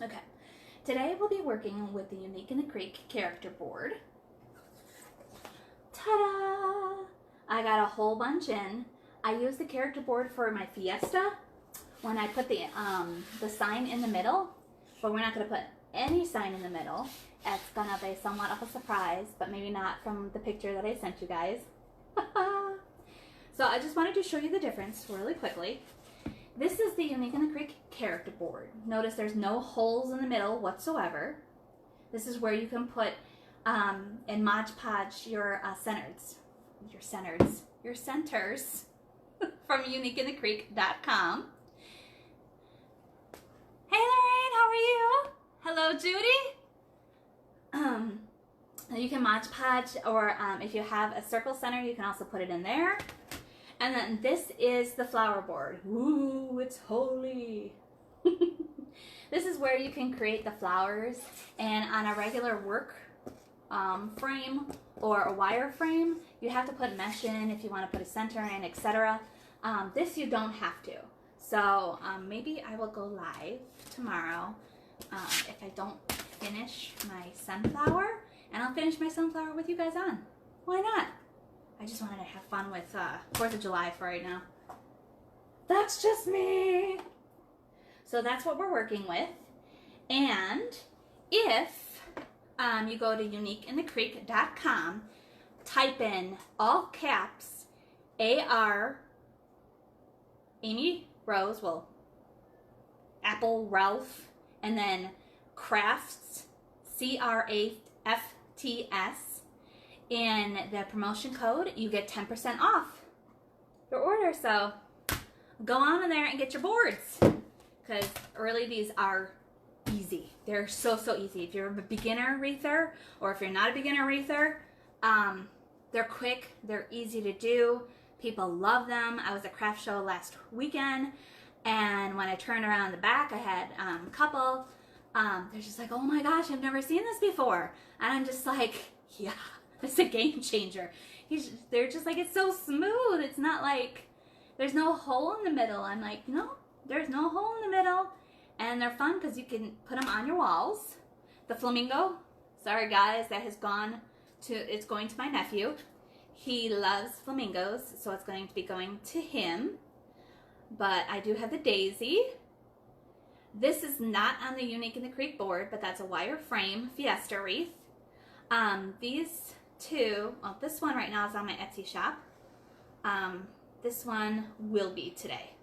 Okay, today we'll be working with the Unique in the Creek character board. Ta-da! I got a whole bunch in. I use the character board for my fiesta when I put the sign in the middle, but we're not going to put any sign in the middle. It's going to be somewhat of a surprise, but maybe not from the picture that I sent you guys. So I just wanted to show you the difference really quickly. This is the Unique in the Creek character board. Notice there's no holes in the middle whatsoever. This is where you can put and Mod Podge your centers from uniqueinthecreek.com. Hey Lorraine, how are you? Hello Judy. You can Mod Podge, or if you have a circle center, you can also put it in there. And then this is the flower board. Ooh, it's holy. This is where you can create the flowers, and on a regular work frame or a wire frame, you have to put mesh in if you want to put a center in, etc. This you don't have to. So maybe I will go live tomorrow if I don't finish my sunflower, and I'll finish my sunflower with you guys on. Why not? I just wanted to have fun with 4th of July for right now. That's just me. So that's what we're working with. And if you go to uniqueinthecreek.com, type in all caps AR Amy Rose, well, Apple Ralph, and then crafts CRAFTS in the promotion code, you get 10% off your order. So go on in there and get your boards, because really these are easy. They're so easy. If you're a beginner wreather, or if you're not a beginner wreather, they're quick, they're easy to do. People love them. I was at craft show last weekend, and when I turned around the back, I had a couple. They're just like, oh my gosh, I've never seen this before. And I'm just like, yeah, it's a game changer. They're just like, it's so smooth. It's not like there's no hole in the middle. I'm like, no, there's no hole in the middle. And they're fun because you can put them on your walls. The flamingo, sorry guys, that has gone to, it's going to my nephew. He loves flamingos, so it's going to be going to him. But I do have the daisy. This is not on the Unique in the Creek board, but that's a wire frame fiesta wreath. These two, well, this one right now is on my Etsy shop. This one will be today.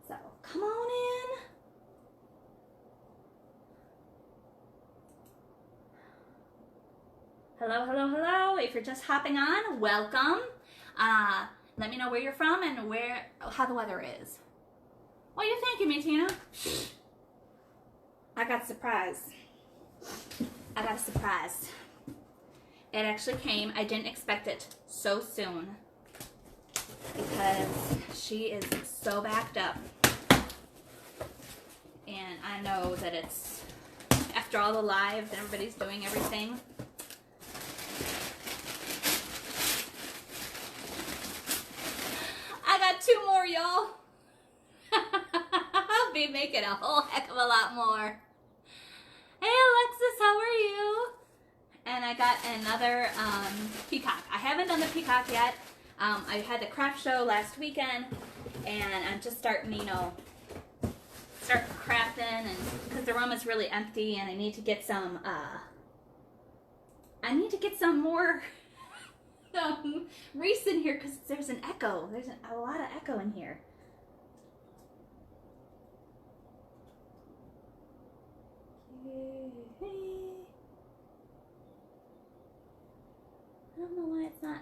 So come on in. Hello, hello, hello. If you're just hopping on, welcome. Let me know where you're from and how the weather is. What are you thinking, me, Tina? I got a surprise. It actually came. I didn't expect it so soon because she is so backed up. And I know that it's after all the lives and everybody's doing everything. I got 2 more, y'all. I'll be making a whole heck of a lot more. Hey Alexis, how are you? And I got another peacock. I haven't done the peacock yet. I had the craft show last weekend, and I'm just starting, start crafting, and because the room is really empty, and I need to get some. I need to get some more wreaths in here because there's an echo. There's a lot of echo in here. I don't know why it's not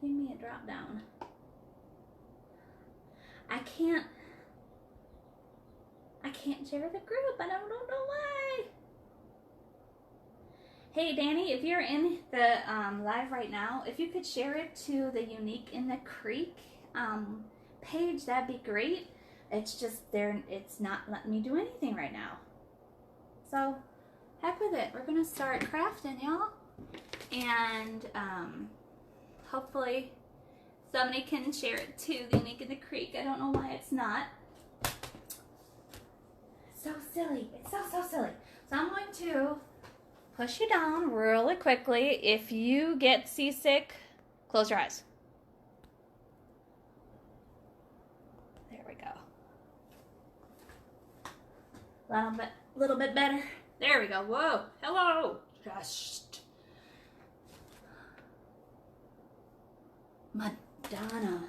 giving me a drop down. I can't share the group. I don't know why. Hey Danny, if you're in the live right now, if you could share it to the Unique in the Creek page, that'd be great. It's just it's not letting me do anything right now. So, heck with it. We're going to start crafting, y'all. And hopefully somebody can share it to the Unique in the Creek. I don't know why it's not. so silly. It's so, so silly. So I'm going to push you down really quickly. If you get seasick, close your eyes. There we go. Little bit better. There we go. Whoa. Hello. Just. Madonna.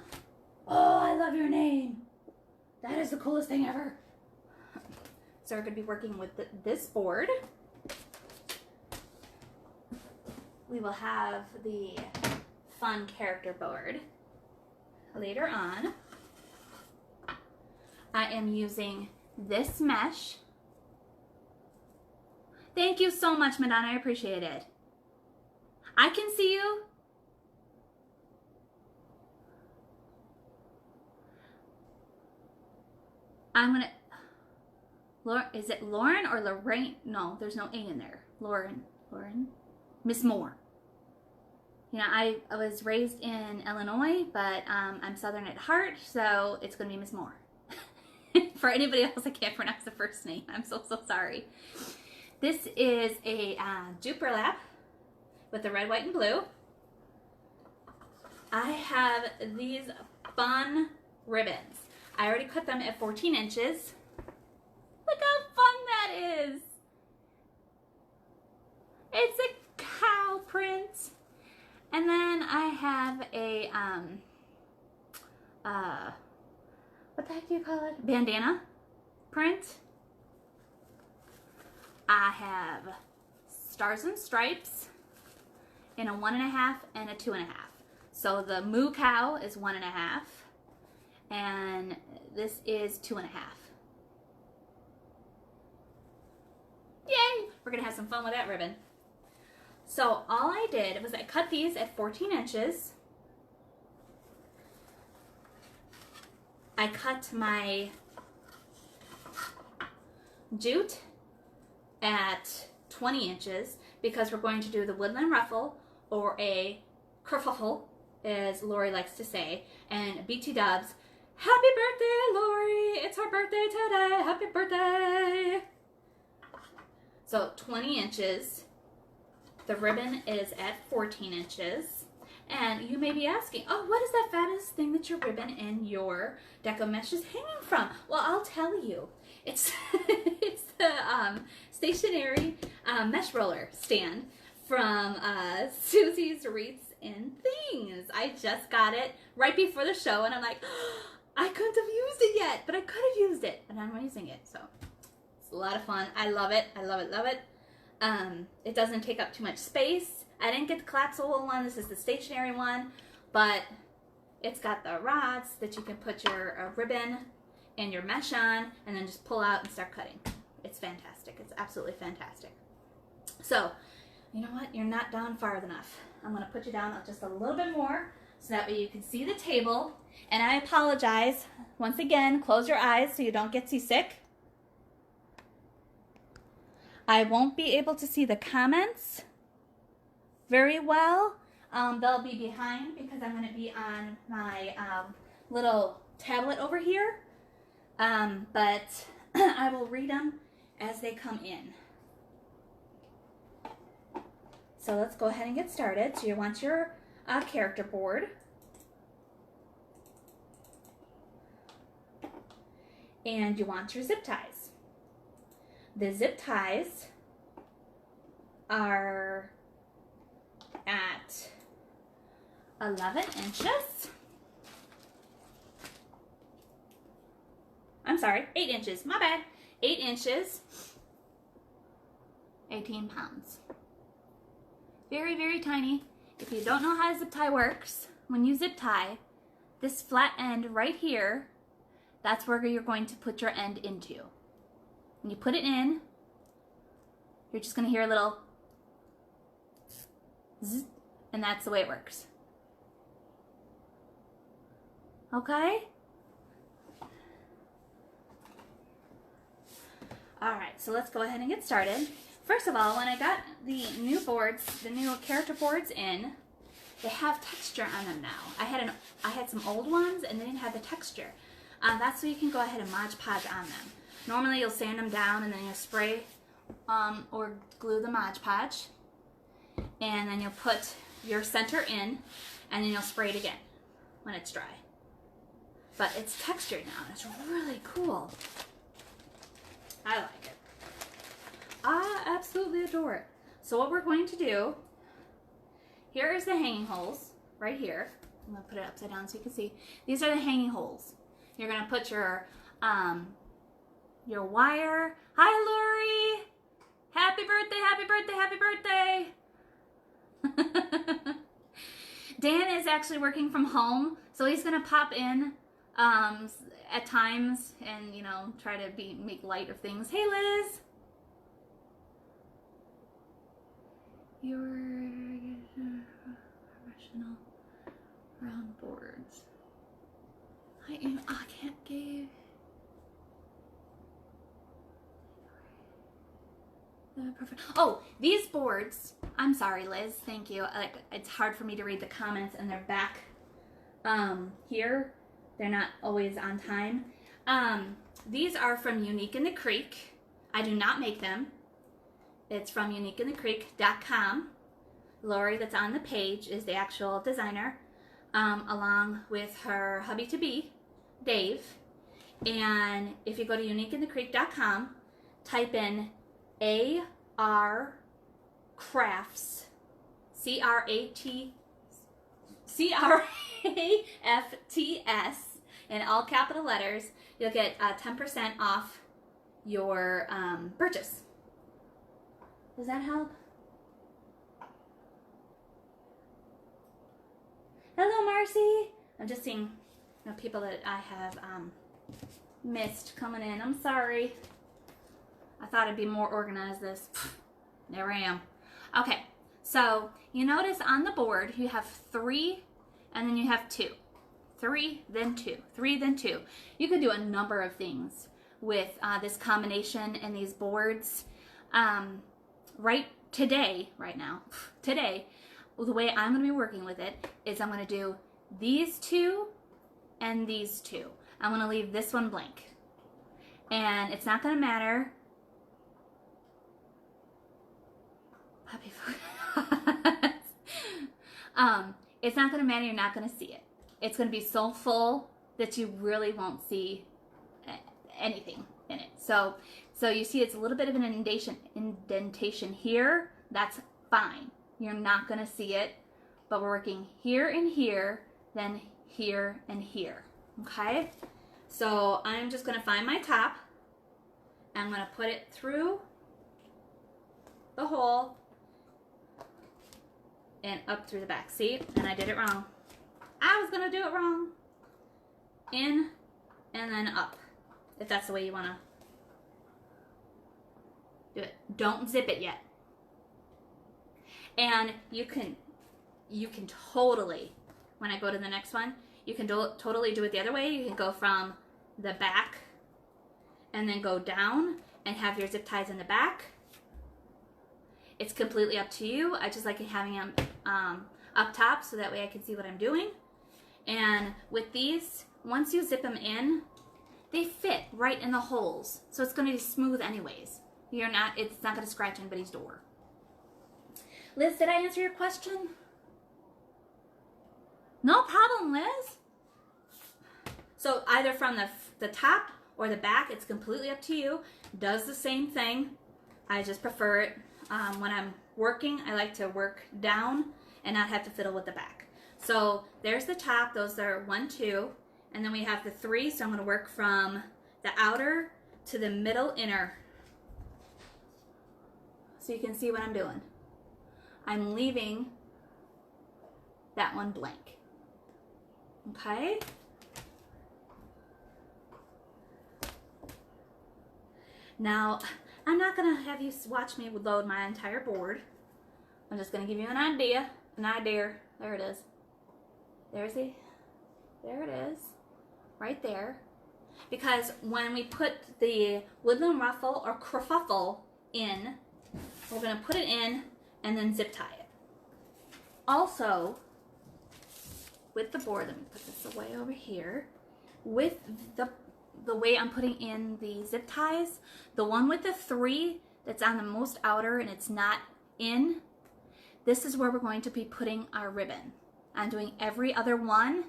Oh, I love your name. That is the coolest thing ever. So we're going to be working with this board. We will have the fun character board later on. I am using this mesh. Thank you so much, Madonna. I appreciate it. I can see you. I'm gonna, Lauren, is it Lauren or Lorraine? No, there's no A in there. Lauren, Miss Moore. You know, I was raised in Illinois, but I'm Southern at heart, so it's gonna be Miss Moore. For anybody else, I can't pronounce the first name. I'm so sorry. This is a dupe burlap with the red, white, and blue. I have these fun ribbons. I already cut them at 14 inches. Look how fun that is. It's a cow print. And then I have a, what the heck do you call it? Bandana print. I have stars and stripes in a 1.5 and a 2.5. So the moo cow is 1.5. And this is 2.5. Yay! We're gonna have some fun with that ribbon. So all I did was I cut these at 14 inches. I cut my jute at 20 inches because we're going to do the woodland ruffle, or a kerfuffle, as Lori likes to say, and BT Dubs. Happy birthday, Lori! It's her birthday today. Happy birthday! So 20 inches. The ribbon is at 14 inches. And you may be asking, oh, what is that fabulous thing that your ribbon and your deco mesh is hanging from? Well, I'll tell you. It's it's the stationary mesh roller stand from Susie's Wreaths and Things. I just got it right before the show, and I'm like, oh, I couldn't have used it yet, but I could have used it, and I'm using it. So it's a lot of fun. I love it. I love it. Love it. It doesn't take up too much space. I didn't get the collapsible one. This is the stationary one, but it's got the rods that you can put your ribbon and your mesh on, and then just pull out and start cutting. It's fantastic. It's absolutely fantastic. So, you know what? You're not down far enough. I'm going to put you down just a little bit more so that way you can see the table. And I apologize. Once again, close your eyes so you don't get seasick. I won't be able to see the comments very well. They'll be behind because I'm going to be on my little tablet over here. But I will read them as they come in. So let's go ahead and get started. So you want your character board. And you want your zip ties. The zip ties are at 11 inches. I'm sorry, 8 inches, my bad. 8 inches, 18 pounds. Very, very tiny. If you don't know how a zip tie works, when you zip tie, this flat end right here, that's where you're going to put your end into. When you put it in, you're just going to hear a little zzz, and that's the way it works. Okay? Alright, so let's go ahead and get started. First of all, when I got the new boards, the new character boards in, they have texture on them now. I had some old ones and they didn't have the texture. That's so you can go ahead and Mod Podge on them. Normally you'll sand them down and then you'll spray or glue the Mod Podge. And then you'll put your center in and then you'll spray it again when it's dry. But it's textured now. It's really cool. I like it. I absolutely adore it. So what we're going to do, here is the hanging holes right here. I'm going to put it upside down so you can see. These are the hanging holes. You're going to put your wire. Hi, Lori. Happy birthday, happy birthday, happy birthday. Dan is actually working from home, so he's going to pop in at times and, you know, try to make light of things. Hey, Liz. You're professional round boards. I can't give. Oh, these boards. I'm sorry, Liz. Thank you. Like, it's hard for me to read the comments, and they're back here. They're not always on time. These are from UTIC in the Creek. I do not make them. It's from uniqueinthecreek.com. Lori, that's on the page, is the actual designer, along with her hubby-to-be, Dave. And if you go to uniqueinthecreek.com, type in AR Crafts, CRAFTS, in all capital letters, you'll get 10% off your purchase. Does that help? Hello, Marcy. I'm just seeing, you know, people that I have missed coming in. I'm sorry. I thought it'd be more organized this. There I am. Okay, so you notice on the board you have 3 and then you have 2. 3, then 2. 3, then 2. You can do a number of things with this combination and these boards. Today, the way I'm going to be working with it is I'm going to do these 2 and these 2. I'm going to leave this one blank. And it's not going to matter. Puppy it's not going to matter. You're not going to see it. It's going to be so full that you really won't see anything in it. So you see it's a little bit of an indentation here. That's fine. You're not going to see it, but we're working here and here, then here and here. Okay? So I'm just going to find my top. I'm going to put it through the hole and up through the back. See? And I did it wrong. I was going to do it wrong. In and then up, if that's the way you want to do it. Don't zip it yet. And you can totally, when I go to the next one, you can totally do it the other way. You can go from the back and then go down and have your zip ties in the back. It's completely up to you. I just like having them up top so that way I can see what I'm doing. And with these, once you zip them in, they fit right in the holes. So it's going to be smooth anyways. It's not going to scratch anybody's door. Liz, did I answer your question? No problem, Liz. So either from the top or the back, it's completely up to you. Does the same thing. I just prefer it when I'm working. I like to work down and not have to fiddle with the back. So there's the top. Those are 1, 2. And then we have the 3. So I'm going to work from the outer to the middle inner. So you can see what I'm doing. I'm leaving that one blank. Okay? Now, I'm not going to have you watch me load my entire board. I'm just going to give you an idea. There it is. There it is. Right there. Because when we put the woodland ruffle or kerfuffle in, we're going to put it in and then zip tie it. Also, with the board, let me put this away over here. With the the way I'm putting in the zip ties, the one with the 3 that's on the most outer and it's not in, this is where we're going to be putting our ribbon. I'm doing every other one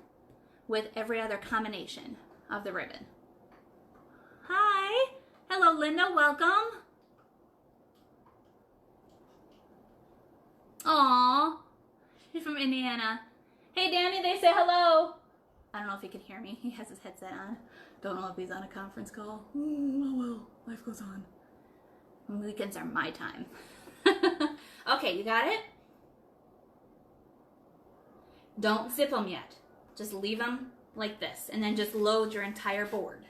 with every other combination of the ribbon. Hi, hello Linda, welcome. Aw, she's from Indiana. Hey Danny, they say hello. I don't know if he can hear me. He has his headset on. Don't know if he's on a conference call. Oh well, life goes on. Weekends are my time. Okay, you got it? Don't zip them yet. Just leave them like this and then just load your entire board.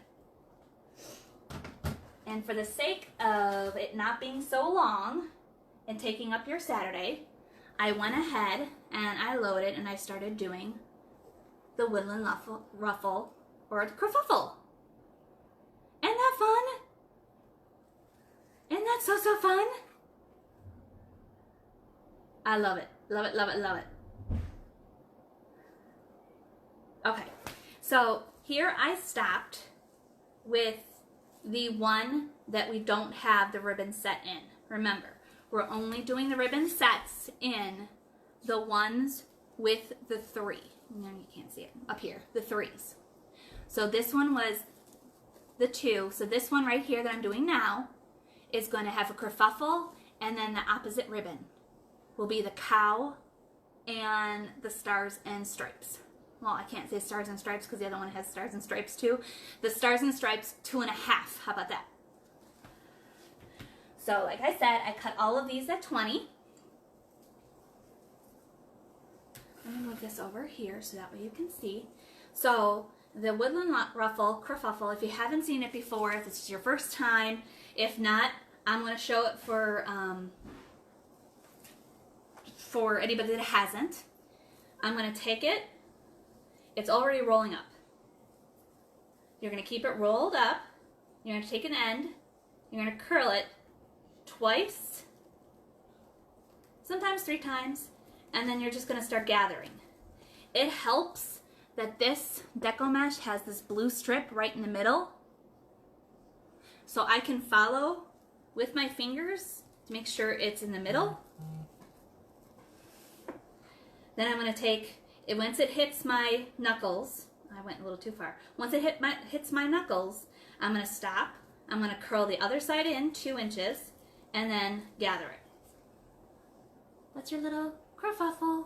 And for the sake of it not being so long and taking up your Saturday, I went ahead and I loaded and I started doing the woodland ruffle or the kerfuffle. Isn't that fun? Isn't that so fun? I love it. Love it, love it, love it. Okay, so here I stopped with the one that we don't have the ribbon set in. Remember, we're only doing the ribbon sets in the ones with the 3. No, you can't see it. Up here, the 3s. So this one was the 2. So this one right here that I'm doing now is going to have a kerfuffle, and then the opposite ribbon will be the cow and the stars and stripes. Well, I can't say stars and stripes because the other one has stars and stripes too. The stars and stripes 2.5. How about that? So like I said, I cut all of these at 20. I'm gonna move this over here so that way you can see. So the woodland ruffle, kerfuffle, if you haven't seen it before, if this is your first time, if not, I'm gonna show it for anybody that hasn't. I'm gonna take it. It's already rolling up. You're going to keep it rolled up. You're going to take an end. You're going to curl it twice, sometimes 3 times, and then you're just going to start gathering. It helps that this deco mesh has this blue strip right in the middle, so I can follow with my fingers to make sure it's in the middle. Then I'm going to take it, once it hits my knuckles, I went a little too far. Once it hits my knuckles, I'm going to stop. I'm going to curl the other side in 2 inches and then gather it. That's your little kerfuffle,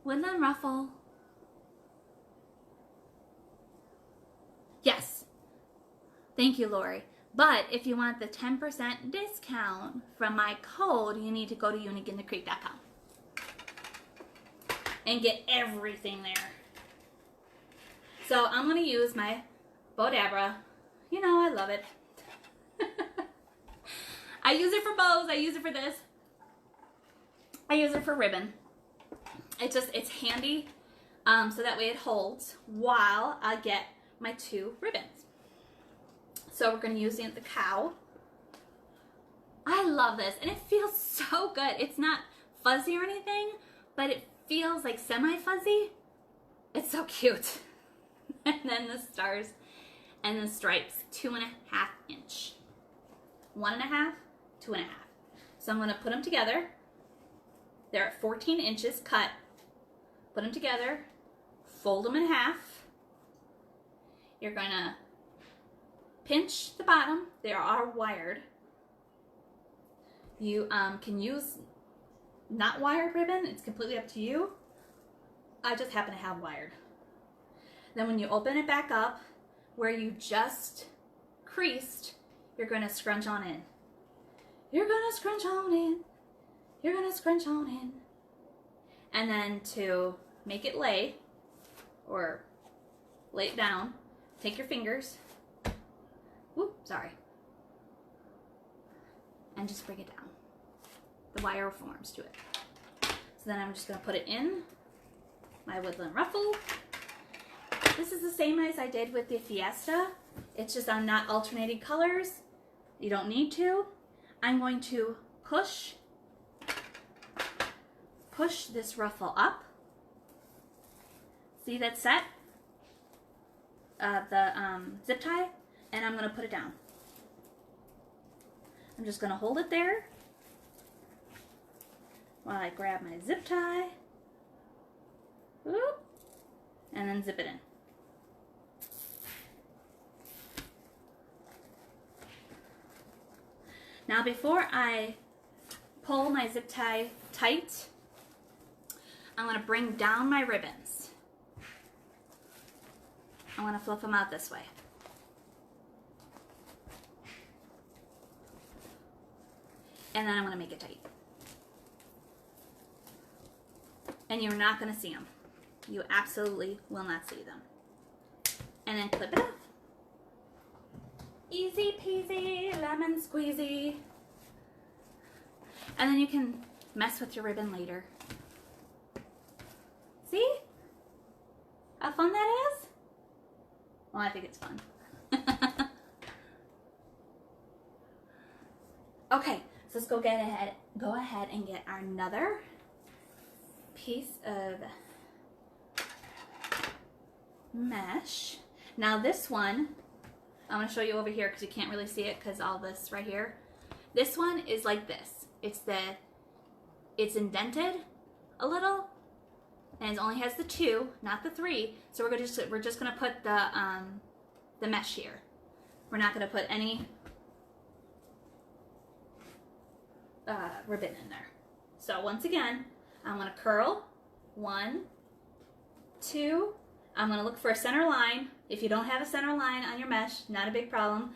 woodland ruffle. Yes. Thank you, Lori. But if you want the 10% discount from my code, you need to go to uniqueinthecreek.com. and get everything there. So I'm going to use my Bodabra. You know, I love it. I use it for bows. I use it for this. I use it for ribbon. It's handy, so that way it holds while I get my 2 ribbons. So we're going to use the cow. I love this, and it feels so good. It's not fuzzy or anything, but it feels like semi-fuzzy. It's so cute. And then the stars and the stripes, 2.5 inch. 1.5, 2.5. So I'm going to put them together. They're at 14 inches cut. Put them together, fold them in half. You're going to pinch the bottom. They are wired. You can use not wired ribbon. It's completely up to you. I just happen to have wired. Then when you open it back up, where you just creased, you're going to scrunch on in. You're going to scrunch on in. You're going to scrunch on in. And then to make it lay, or lay it down, take your fingers, whoop, sorry, and just bring it down. The wire forms to it. So then I'm just going to put it in my woodland ruffle. This is the same as I did with the Fiesta. It's just I'm not alternating colors. You don't need to. I'm going to push this ruffle up. See that set? zip tie, and I'm gonna put it down. I'm just gonna hold it there while I grab my zip tie. Whoop, and then zip it in. Now before I pull my zip tie tight, I'm going to bring down my ribbons. I'm going to flip them out this way. And then I'm going to make it tight. And you're not going to see them. You absolutely will not see them. And then clip it off. Easy peasy, lemon squeezy. And then you can mess with your ribbon later. See? How fun that is? Well, I think it's fun. Okay, so let's go ahead and get another piece of mesh. Now this one, I'm going to show you over here because you can't really see it because all this right here. This one is like this. It's indented a little, and it only has the 2, not the 3. So we're just going to put the mesh here. We're not going to put any ribbon in there. So once again, I'm going to curl 1, 2. I'm going to look for a center line. If you don't have a center line on your mesh, not a big problem.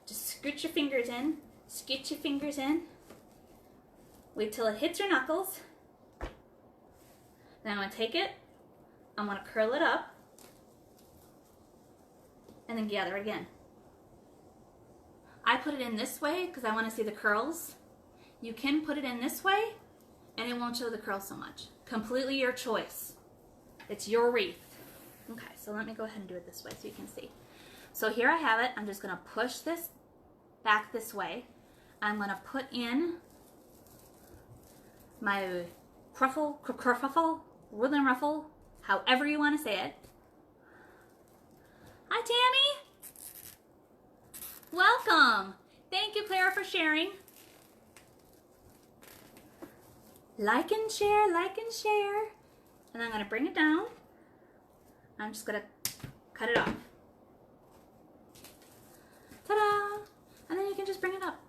Just scoot your fingers in. Scoot your fingers in. Wait till it hits your knuckles. Then I'm going to take it. I'm going to curl it up. And then gather it again. I put it in this way because I want to see the curls. You can put it in this way and it won't show the curls so much. Completely your choice. It's your wreath. Okay, so let me go ahead and do it this way so you can see. So here I have it. I'm just going to push this back this way. I'm going to put in my kerfuffle, ribbon ruffle, however you want to say it. Hi, Tammy. Welcome. Thank you, Clara, for sharing. Like and share, like and share. And I'm going to bring it down. I'm just going to cut it off. Ta-da! And then you can just bring it up.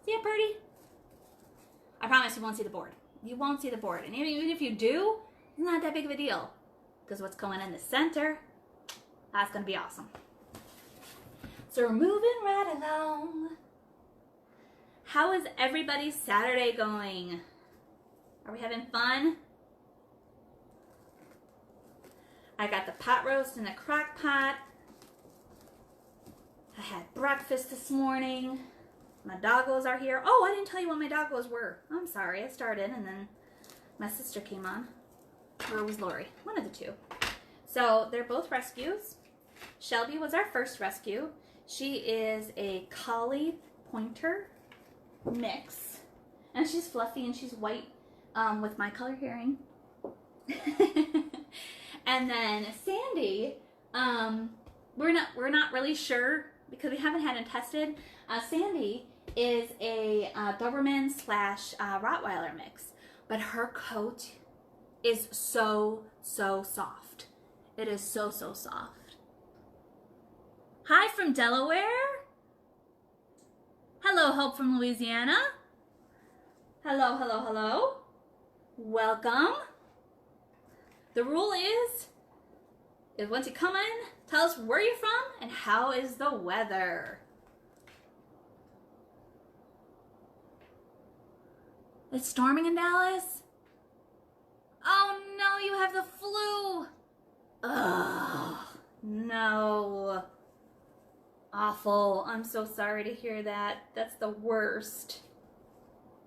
See it, Birdie? I promise you won't see the board. You won't see the board. And even if you do, it's not that big of a deal. Because what's going in the center, that's going to be awesome. So we're moving right along. How is everybody's Saturday going? Are we having fun? I got the pot roast in the crock pot. I had breakfast this morning. My doggos are here. Oh, I didn't tell you what my doggos were. I'm sorry. I started and then my sister came on. Or it was Lori. One of the two. So they're both rescues. Shelby was our first rescue. She is a collie pointer mix. And she's fluffy and she's white with my color hearing. And then Sandy, we're not really sure because we haven't had it tested. Sandy is a Doberman / Rottweiler mix, but her coat is so soft. It is so soft. Hi from Delaware. Hello, Hope from Louisiana. Hello. Welcome. The rule is once you come in, tell us where you're from and how is the weather. It's storming in Dallas? Oh no, you have the flu. Ugh, no. Awful. I'm so sorry to hear that. That's the worst.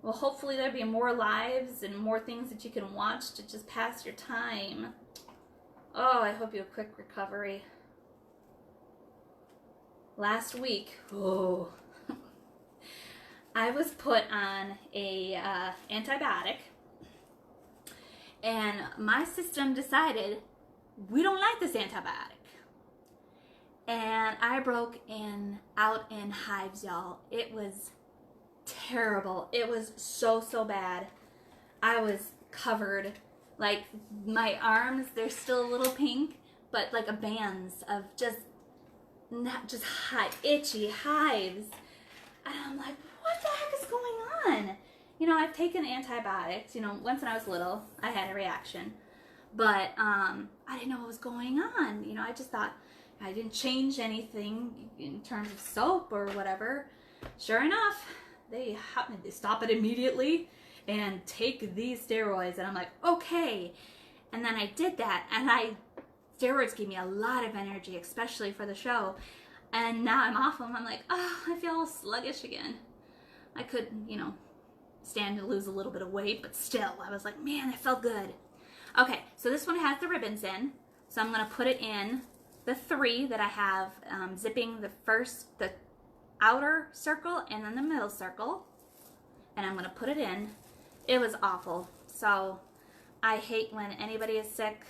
Well, hopefully there'll be more lives and more things that you can watch to just pass your time. Oh, I hope you have a quick recovery. Last week, I was put on a antibiotic, and my system decided we don't like this antibiotic. and I broke out in hives, y'all. It was terrible. It was so bad. I was covered, like my arms, they're still a little pink, but like a bands of just itchy hives. And I'm like, what the heck is going on? You know, I've taken antibiotics. You know, once when I was little, I had a reaction. But I didn't know what was going on. You know, I just thought I didn't change anything in terms of soap or whatever. Sure enough, they stop it immediately and take these steroids. And I'm like, okay. And then I did that, and steroids gave me a lot of energy, especially for the show. And now I'm off them. I'm like, oh, I feel all sluggish again. I could, you know, stand to lose a little bit of weight, but still, I was like, man, it felt good. Okay, so this one has the ribbons in. So I'm going to put it in the 3 that I have, zipping the outer circle and then the middle circle. And I'm going to put it in. It was awful. So I hate when anybody is sick,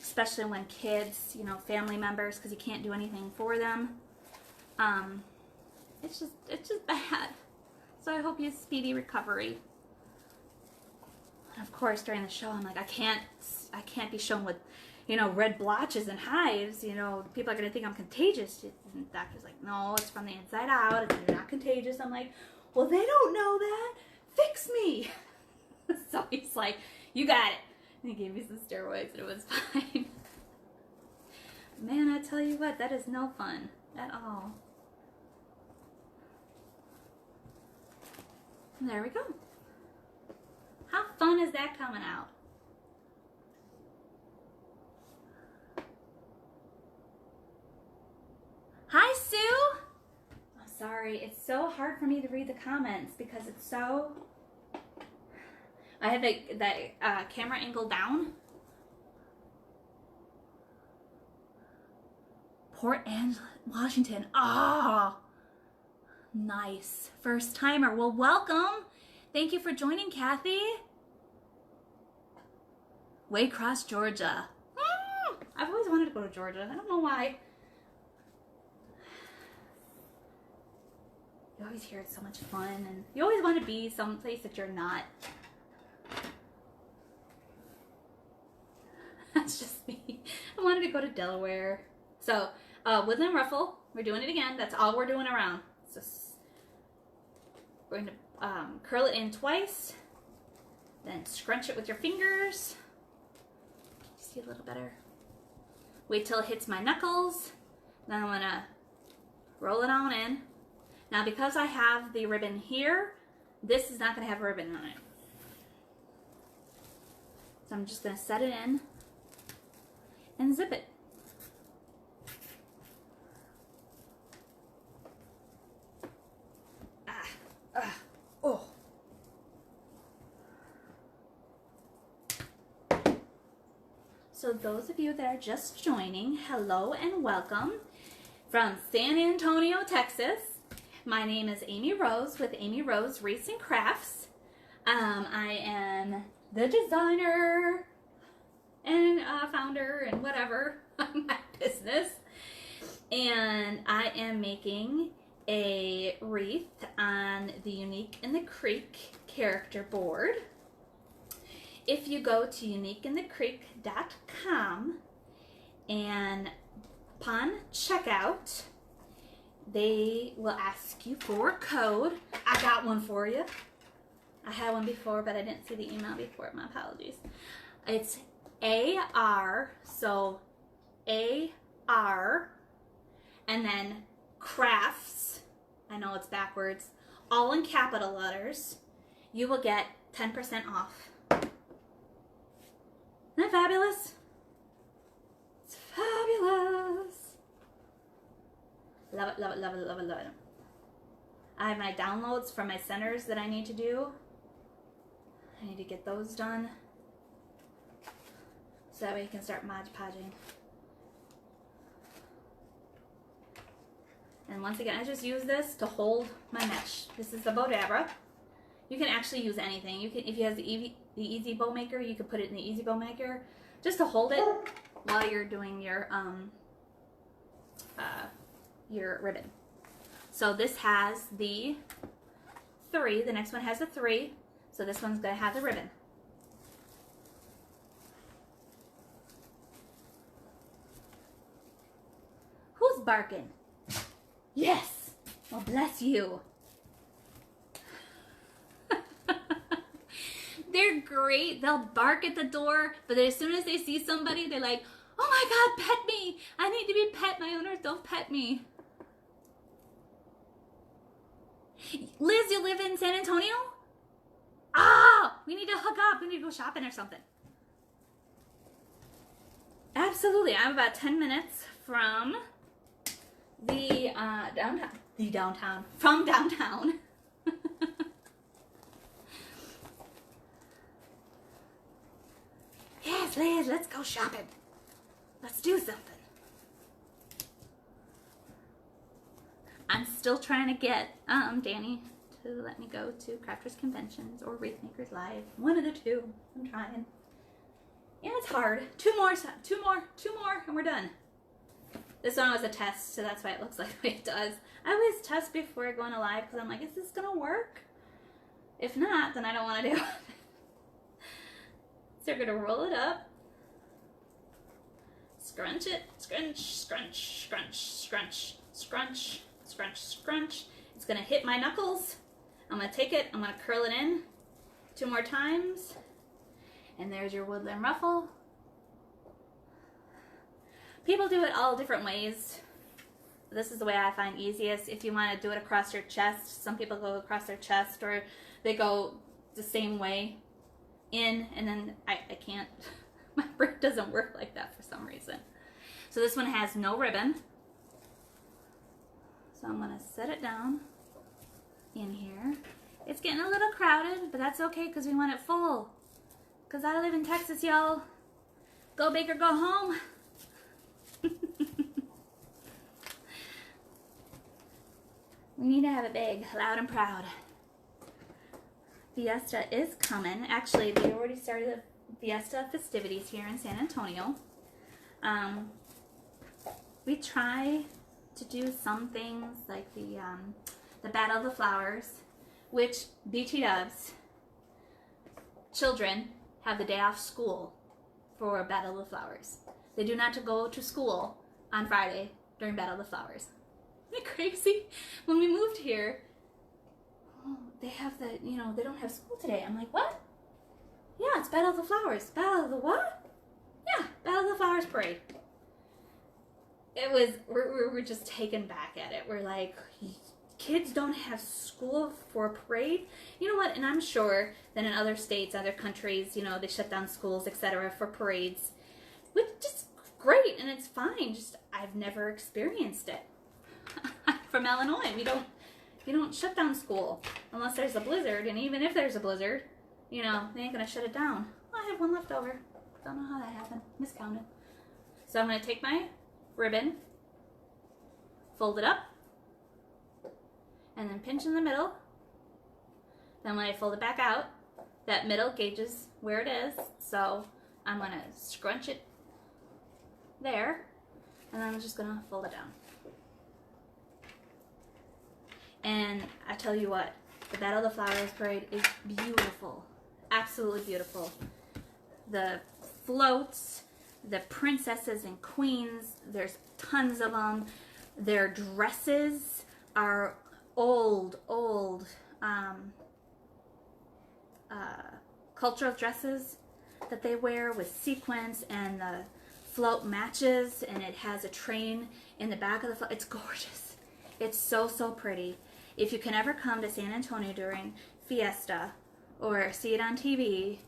especially when kids, you know, family members, because you can't do anything for them. It's just bad. So I hope you speedy recovery. And of course, during the show, I'm like, I can't be shown with, you know, red blotches and hives. You know, people are gonna think I'm contagious. And the doctor's like, no, it's from the inside out. You're not contagious. I'm like, well, they don't know that. Fix me. So he's like, you got it. And he gave me some steroids, and it was fine. Man, I tell you what, that is no fun at all. And there we go. How fun is that coming out? Hi, Sue. I'm sorry. It's so hard for me to read the comments because it's so... I have the camera angle down. Port Angeles, Washington. Ah, nice. First timer. Well, welcome. Thank you for joining, Kathy. Waycross, Georgia. I've always wanted to go to Georgia. I don't know why. You always hear it's so much fun, and you always want to be someplace that you're not. That's just me. I wanted to go to Delaware. So, Woodland Ruffle, we're doing it again. That's all we're doing around. So, we're going to curl it in twice, then scrunch it with your fingers. See a little better. Wait till it hits my knuckles. Then I'm going to roll it on in. Now, because I have the ribbon here, this is not going to have a ribbon on it. So I'm just going to set it in and zip it. Oh. So those of you that are just joining, hello and welcome from San Antonio, Texas. My name is Amy Rose with Amy Rose Wreaths and Crafts. I am the designer and founder and whatever of my business. And I am making a wreath on the Unique in the Creek character board. If you go to uniqueinthecreek.com and upon checkout, they will ask you for a code. I got one for you. I had one before, but I didn't see the email before. My apologies. It's AR, so AR, and then crafts. I know it's backwards. All in capital letters. You will get 10% off. Isn't that fabulous? It's fabulous. Love it, love it, love it, love it, love it. I have my downloads from my centers that I need to do. I need to get those done. So that way you can start Mod Podging. And once again, I just use this to hold my mesh. This is the Bodabra. You can actually use anything. You can, if you have the Easy Bow Maker, you can put it in the Easy Bow Maker just to hold it while you're doing your your ribbon. So this has the 3. The next one has a 3. So this one's going to have the ribbon. Who's barking? Yes. Well, bless you. They're great. They'll bark at the door, but as soon as they see somebody, they're like, oh my God, pet me. I need to be pet. My owners don't pet me. Liz, you live in San Antonio? Ah, we need to hook up. We need to go shopping or something. Absolutely. I'm about 10 minutes from the downtown. From downtown. Yes, Liz, let's go shopping. Let's do something. I'm still trying to get Danny to let me go to Crafters Conventions or Wreath Makers Live. One of the two. I'm trying. Yeah, it's hard. Two more, and we're done. This one was a test, so that's why it looks like the way it does. I always test before I go on a live because I'm like, is this gonna work? If not, then I don't want to do it. So we're gonna roll it up, scrunch it, scrunch, scrunch, scrunch, scrunch, scrunch, scrunch, scrunch. It's gonna hit my knuckles. I'm gonna take it, I'm gonna curl it in 2 more times, and there's your woodland ruffle. People do it all different ways. This is the way I find easiest. If you want to do it across your chest, some people go across their chest, or they go the same way in, and then I can't. My brain doesn't work like that for some reason. So this one has no ribbon. So I'm gonna set it down in here. It's getting a little crowded, but that's okay because we want it full. Because I live in Texas, y'all. Go big or go home. We need to have it big, loud and proud. Fiesta is coming. Actually, they already started the Fiesta festivities here in San Antonio. We try to do some things like the Battle of the Flowers, which BT Dubs children have the day off school for Battle of the Flowers. They do not go to school on Friday during Battle of the Flowers. Isn't it crazy? When we moved here, oh, they have the, they don't have school today. I'm like, what? Yeah, it's Battle of the Flowers. Battle of the what? Yeah, Battle of the Flowers parade. It was, we were just taken back at it. We're like, kids don't have school for a parade? You know what? And I'm sure that in other states, other countries, they shut down schools, etc. for parades. Which is great, and it's fine. Just, I've never experienced it. I'm from Illinois. We don't shut down school unless there's a blizzard, and even if there's a blizzard, they ain't gonna shut it down. I have one left over. Don't know how that happened. Miscounted. So I'm gonna take my ribbon, fold it up, and then pinch in the middle. Then when I fold it back out, that middle gauges where it is. So I'm gonna scrunch it there, and then I'm just gonna fold it down. And I tell you what, the Battle of the Flowers parade is beautiful. Absolutely beautiful. The floats, the princesses and queens, there's tons of them. Their dresses are old cultural dresses that they wear with sequins, and the float matches, and it has a train in the back of the float. It's gorgeous. It's so, so pretty. If you can ever come to San Antonio during Fiesta, or see it on TV,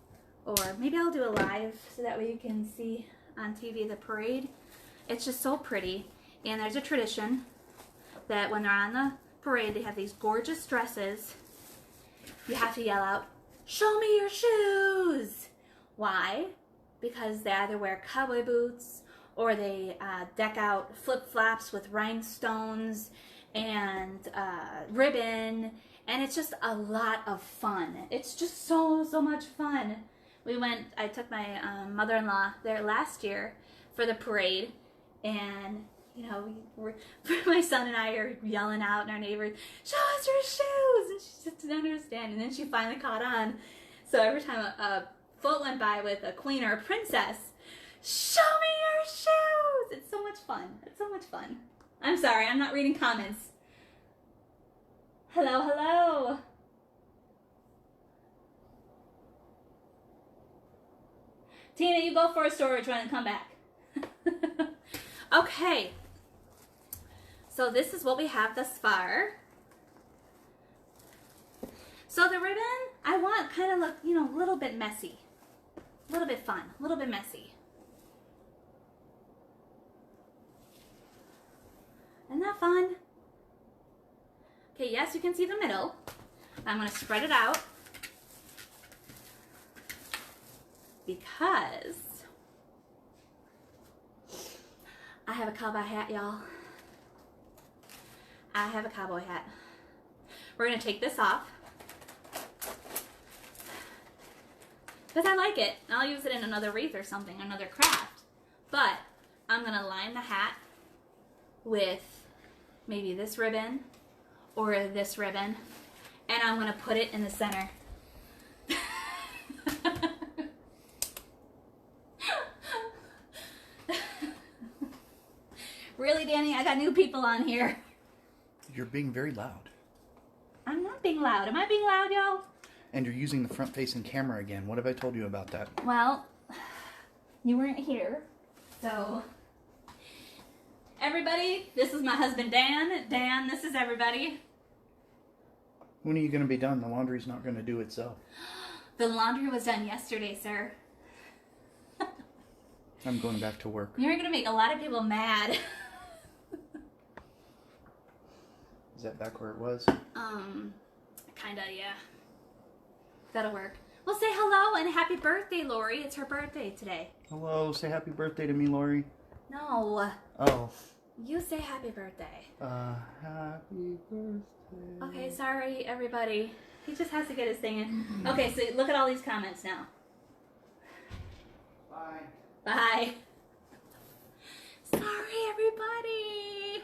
or maybe I'll do a live so that way you can see on TV the parade. It's just so pretty. And there's a tradition that when they're on the parade, they have these gorgeous dresses. You have to yell out, "Show me your shoes!" Why? Because they either wear cowboy boots, or they deck out flip-flops with rhinestones and ribbon, and it's just a lot of fun. It's just so, so much fun. I took my mother-in-law there last year for the parade, and you know, my son and I are yelling out and our neighbors, show us your shoes, and she just didn't understand, and then she finally caught on. So every time a foot went by with a queen or a princess, show me your shoes. It's so much fun. It's so much fun. I'm sorry, I'm not reading comments. Hello, hello. Tina, you go for a storage run and come back. Okay. So this is what we have thus far. So the ribbon, I want kind of look, you know, a little bit messy. A little bit fun, a little bit messy. Isn't that fun? Okay, yes, you can see the middle. I'm going to spread it out because I have a cowboy hat, y'all. I have a cowboy hat. We're going to take this off because I like it. I'll use it in another wreath or something, another craft. But I'm going to line the hat with maybe this ribbon or this ribbon, and I'm going to put it in the center. Really, Danny? I got new people on here. You're being very loud. I'm not being loud. Am I being loud, y'all? And you're using the front-facing camera again. What have I told you about that? Well, you weren't here, so... Everybody, this is my husband, Dan. Dan, this is everybody. When are you going to be done? The laundry's not going to do itself. The laundry was done yesterday, sir. I'm going back to work. You're going to make a lot of people mad. Is that back where it was? Kinda, yeah. That'll work. Well, say hello and happy birthday, Lori. It's her birthday today. Hello, say happy birthday to me, Lori. No. Oh. You say happy birthday. Happy birthday. Okay, sorry, everybody. He just has to get his thing in. Okay, so look at all these comments now. Bye. Bye. Sorry, everybody.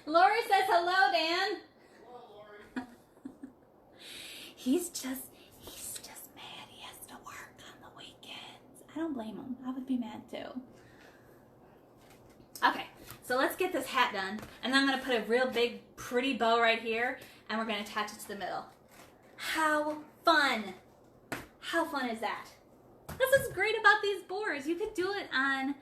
Lori says hello, Dan. Hello, Lori. He's just mad he has to work on the weekends. I don't blame him. I would be mad too. Okay, so let's get this hat done. And then I'm going to put a real big, pretty bow right here. And we're going to attach it to the middle. How fun. How fun is that? This is great about these boards. You could do it on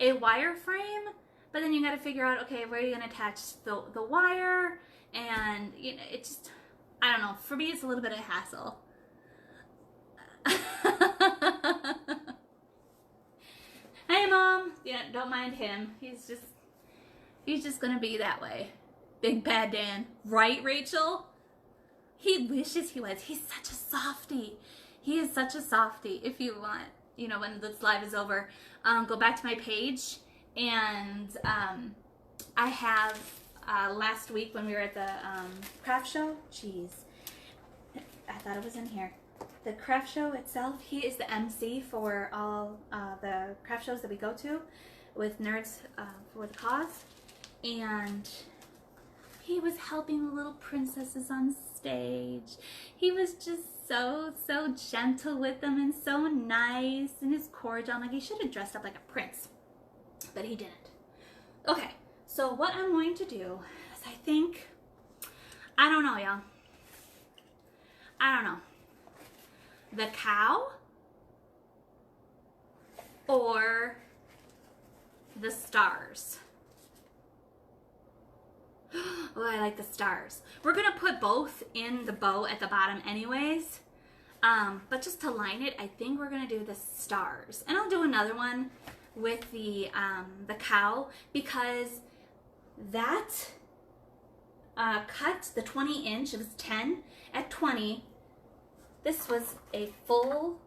a wire frame, but then you got to figure out, okay, where are you going to attach the wire? And, you know, it just, I don't know. For me, it's a little bit of a hassle. Hey, Mom. Yeah, don't mind him. He's just going to be that way. Big bad Dan. Right, Rachel? He wishes he was. He's such a softie. He is such a softie. If you want, you know, when this live is over, go back to my page. And I have, last week when we were at the craft show, jeez, I thought it was in here. The craft show itself, he is the MC for all the craft shows that we go to with Nerds for the Cause. And he was helping the little princesses on stage. He was just so gentle with them and so nice, and his cordial. Like, he should have dressed up like a prince, but he didn't. Okay, so what I'm going to do is I don't know, y'all. I don't know. The cow or the stars? Oh, I like the stars. We're going to put both in the bow at the bottom anyways. But just to line it, I think we're going to do the stars. And I'll do another one with the cow, because that cut, the 20-inch, it was 10. At 20, this was a full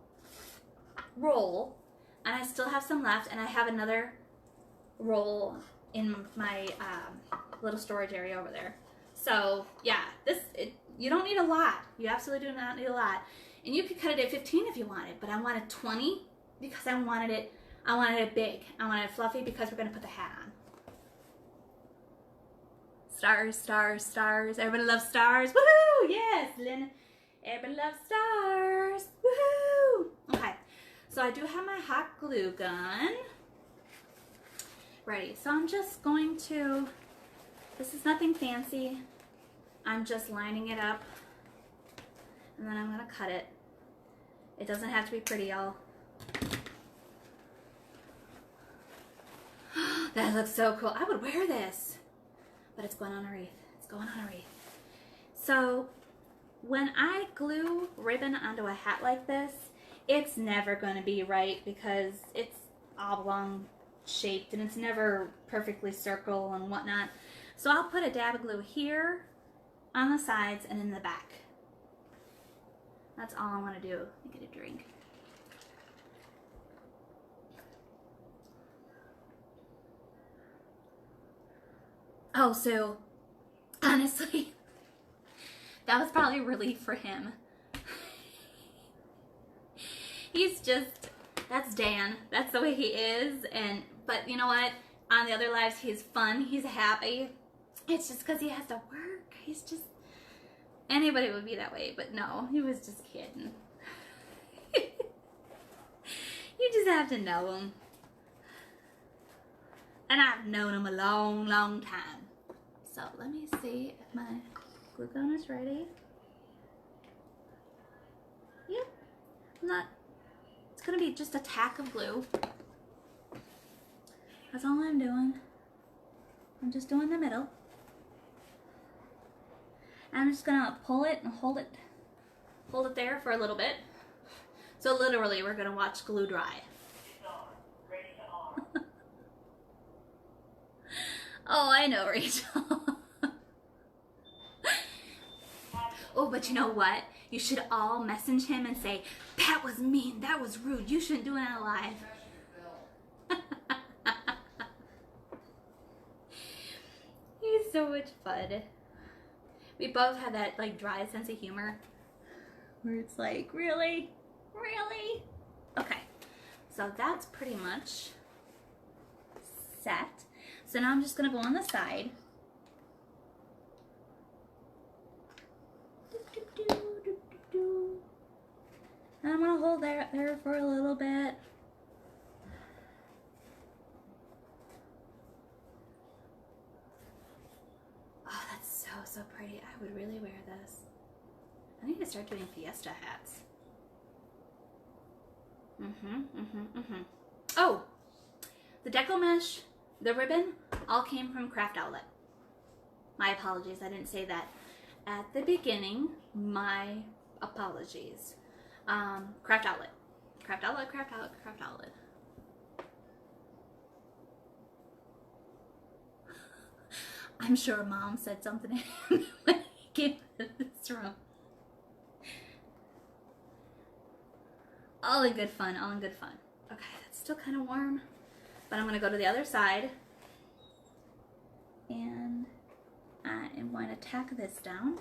roll, and I still have some left, and I have another roll in my little storage area over there. So yeah, you don't need a lot. You absolutely do not need a lot. And you could cut it at 15 if you wanted, but I wanted 20 because I I wanted it big. I wanted it fluffy because we're going to put the hat on. Stars, stars, stars. Everybody loves stars. Woohoo! Yes, Lynn. Everybody loves stars. Woohoo! Okay, so I do have my hot glue gun ready. So I'm just going to, this is nothing fancy. I'm just lining it up. And then I'm going to cut it. It doesn't have to be pretty, y'all. That looks so cool. I would wear this. But it's going on a wreath. It's going on a wreath. So when I glue ribbon onto a hat like this, it's never going to be right because it's oblong shaped and it's never perfectly circle and whatnot. So I'll put a dab of glue here, on the sides, and in the back. That's all I want to do. Let me get a drink. Oh, so honestly, that was probably a relief for him. He's just, that's Dan. That's the way he is. But you know what? On the other lives, he's fun. He's happy. It's just because he has to work. He's just, anybody would be that way, but no, he was just kidding. You just have to know him. And I've known him a long, long time. So let me see if my glue gun is ready. Yep. It's gonna be just a tack of glue. That's all I'm doing. I'm just doing the middle. And I'm just gonna pull it and hold it there for a little bit. So literally we're gonna watch glue dry. Oh, I know, Rachel. Oh, but you know what? You should all message him and say, that was mean, that was rude, you shouldn't do that live. He's so much fun. We both have that like dry sense of humor where it's like, really? Really? Okay, so that's pretty much set. So now I'm just gonna go on the side. And I'm gonna hold there for a little bit. Oh, that's so pretty. I would really wear this. I need to start doing fiesta hats. Oh, the deco mesh, the ribbon, all came from Craft Outlet. My apologies, I didn't say that at the beginning. My apologies. Craft Outlet. Craft Outlet, Craft Outlet, Craft Outlet. I'm sure Mom said something to him when he came into this room. All in good fun, all in good fun. Okay, that's still kind of warm, but I'm gonna go to the other side and I am going to tack this down.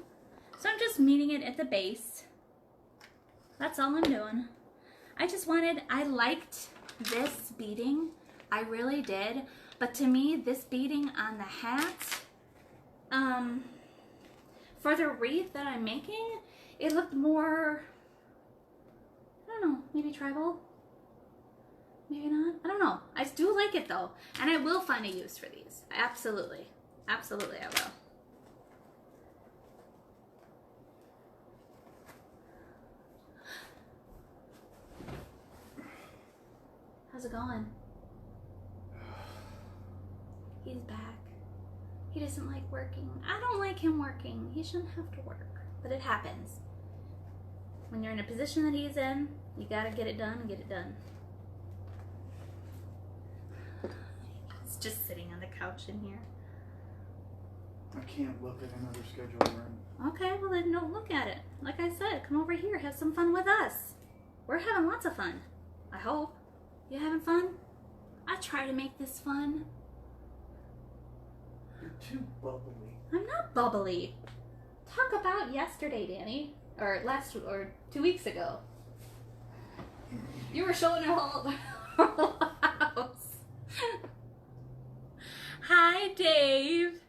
So I'm just meeting it at the base. That's all I'm doing. I liked this beading. I really did. But to me, this beading on the hat, for the wreath that I'm making, it looked more, I don't know, maybe tribal? Maybe not? I don't know. I do like it though. And I will find a use for these. Absolutely. Absolutely I will. How's it going? He's back. He doesn't like working. I don't like him working. He shouldn't have to work. But it happens. When you're in a position that he's in, you gotta get it done and get it done. He's just sitting on the couch in here. I can't look at another schedule room. Okay, well then don't look at it. Like I said, come over here, have some fun with us. We're having lots of fun. I hope. You having fun? I try to make this fun. You're too bubbly. I'm not bubbly. Talk about yesterday, Danny. Or 2 weeks ago. You were showing it all. Hi, Dave.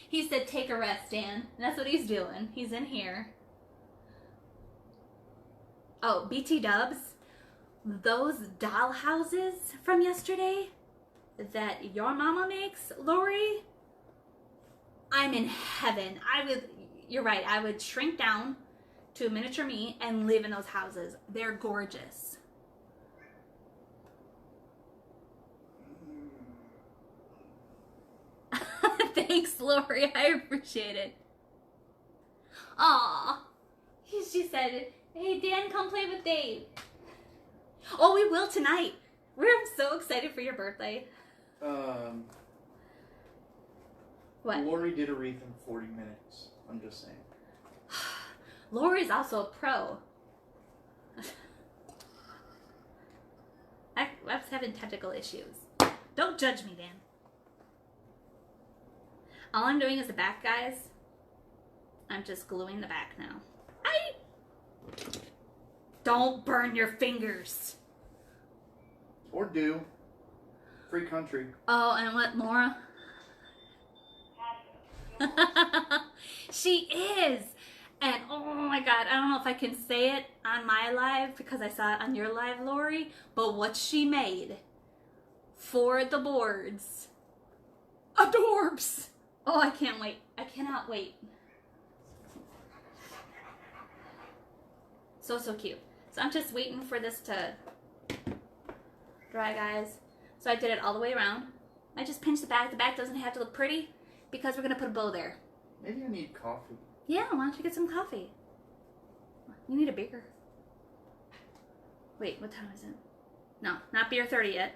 He said, take a rest, Dan. And that's what he's doing. He's in here. Oh, BT Dubs. Those doll houses from yesterday that your mama makes, Lori, I'm in heaven. You're right, I would shrink down to a miniature me and live in those houses. They're gorgeous. Thanks, Lori. I appreciate it. Aw. She said, hey, Dan, come play with Dave. Oh, we will tonight. We're so excited for your birthday. What? Lori did a wreath in 40 minutes. I'm just saying. Lori's also a pro. I was having technical issues. Don't judge me, Dan. All I'm doing is the back, guys. I'm just gluing the back now. Don't burn your fingers. Or do. Free country. Oh, and what, Laura? She is. And oh my God, I don't know if I can say it on my live because I saw it on your live, Lori, but what she made for the boards. Adorbs. Oh, I can't wait. I cannot wait. So cute. So I'm just waiting for this to dry, guys. So I did it all the way around. I just pinched the back. The back doesn't have to look pretty because we're going to put a bow there. Maybe I need coffee. Yeah, why don't you get some coffee? You need a beer. Wait, what time is it? No, not beer 30 yet.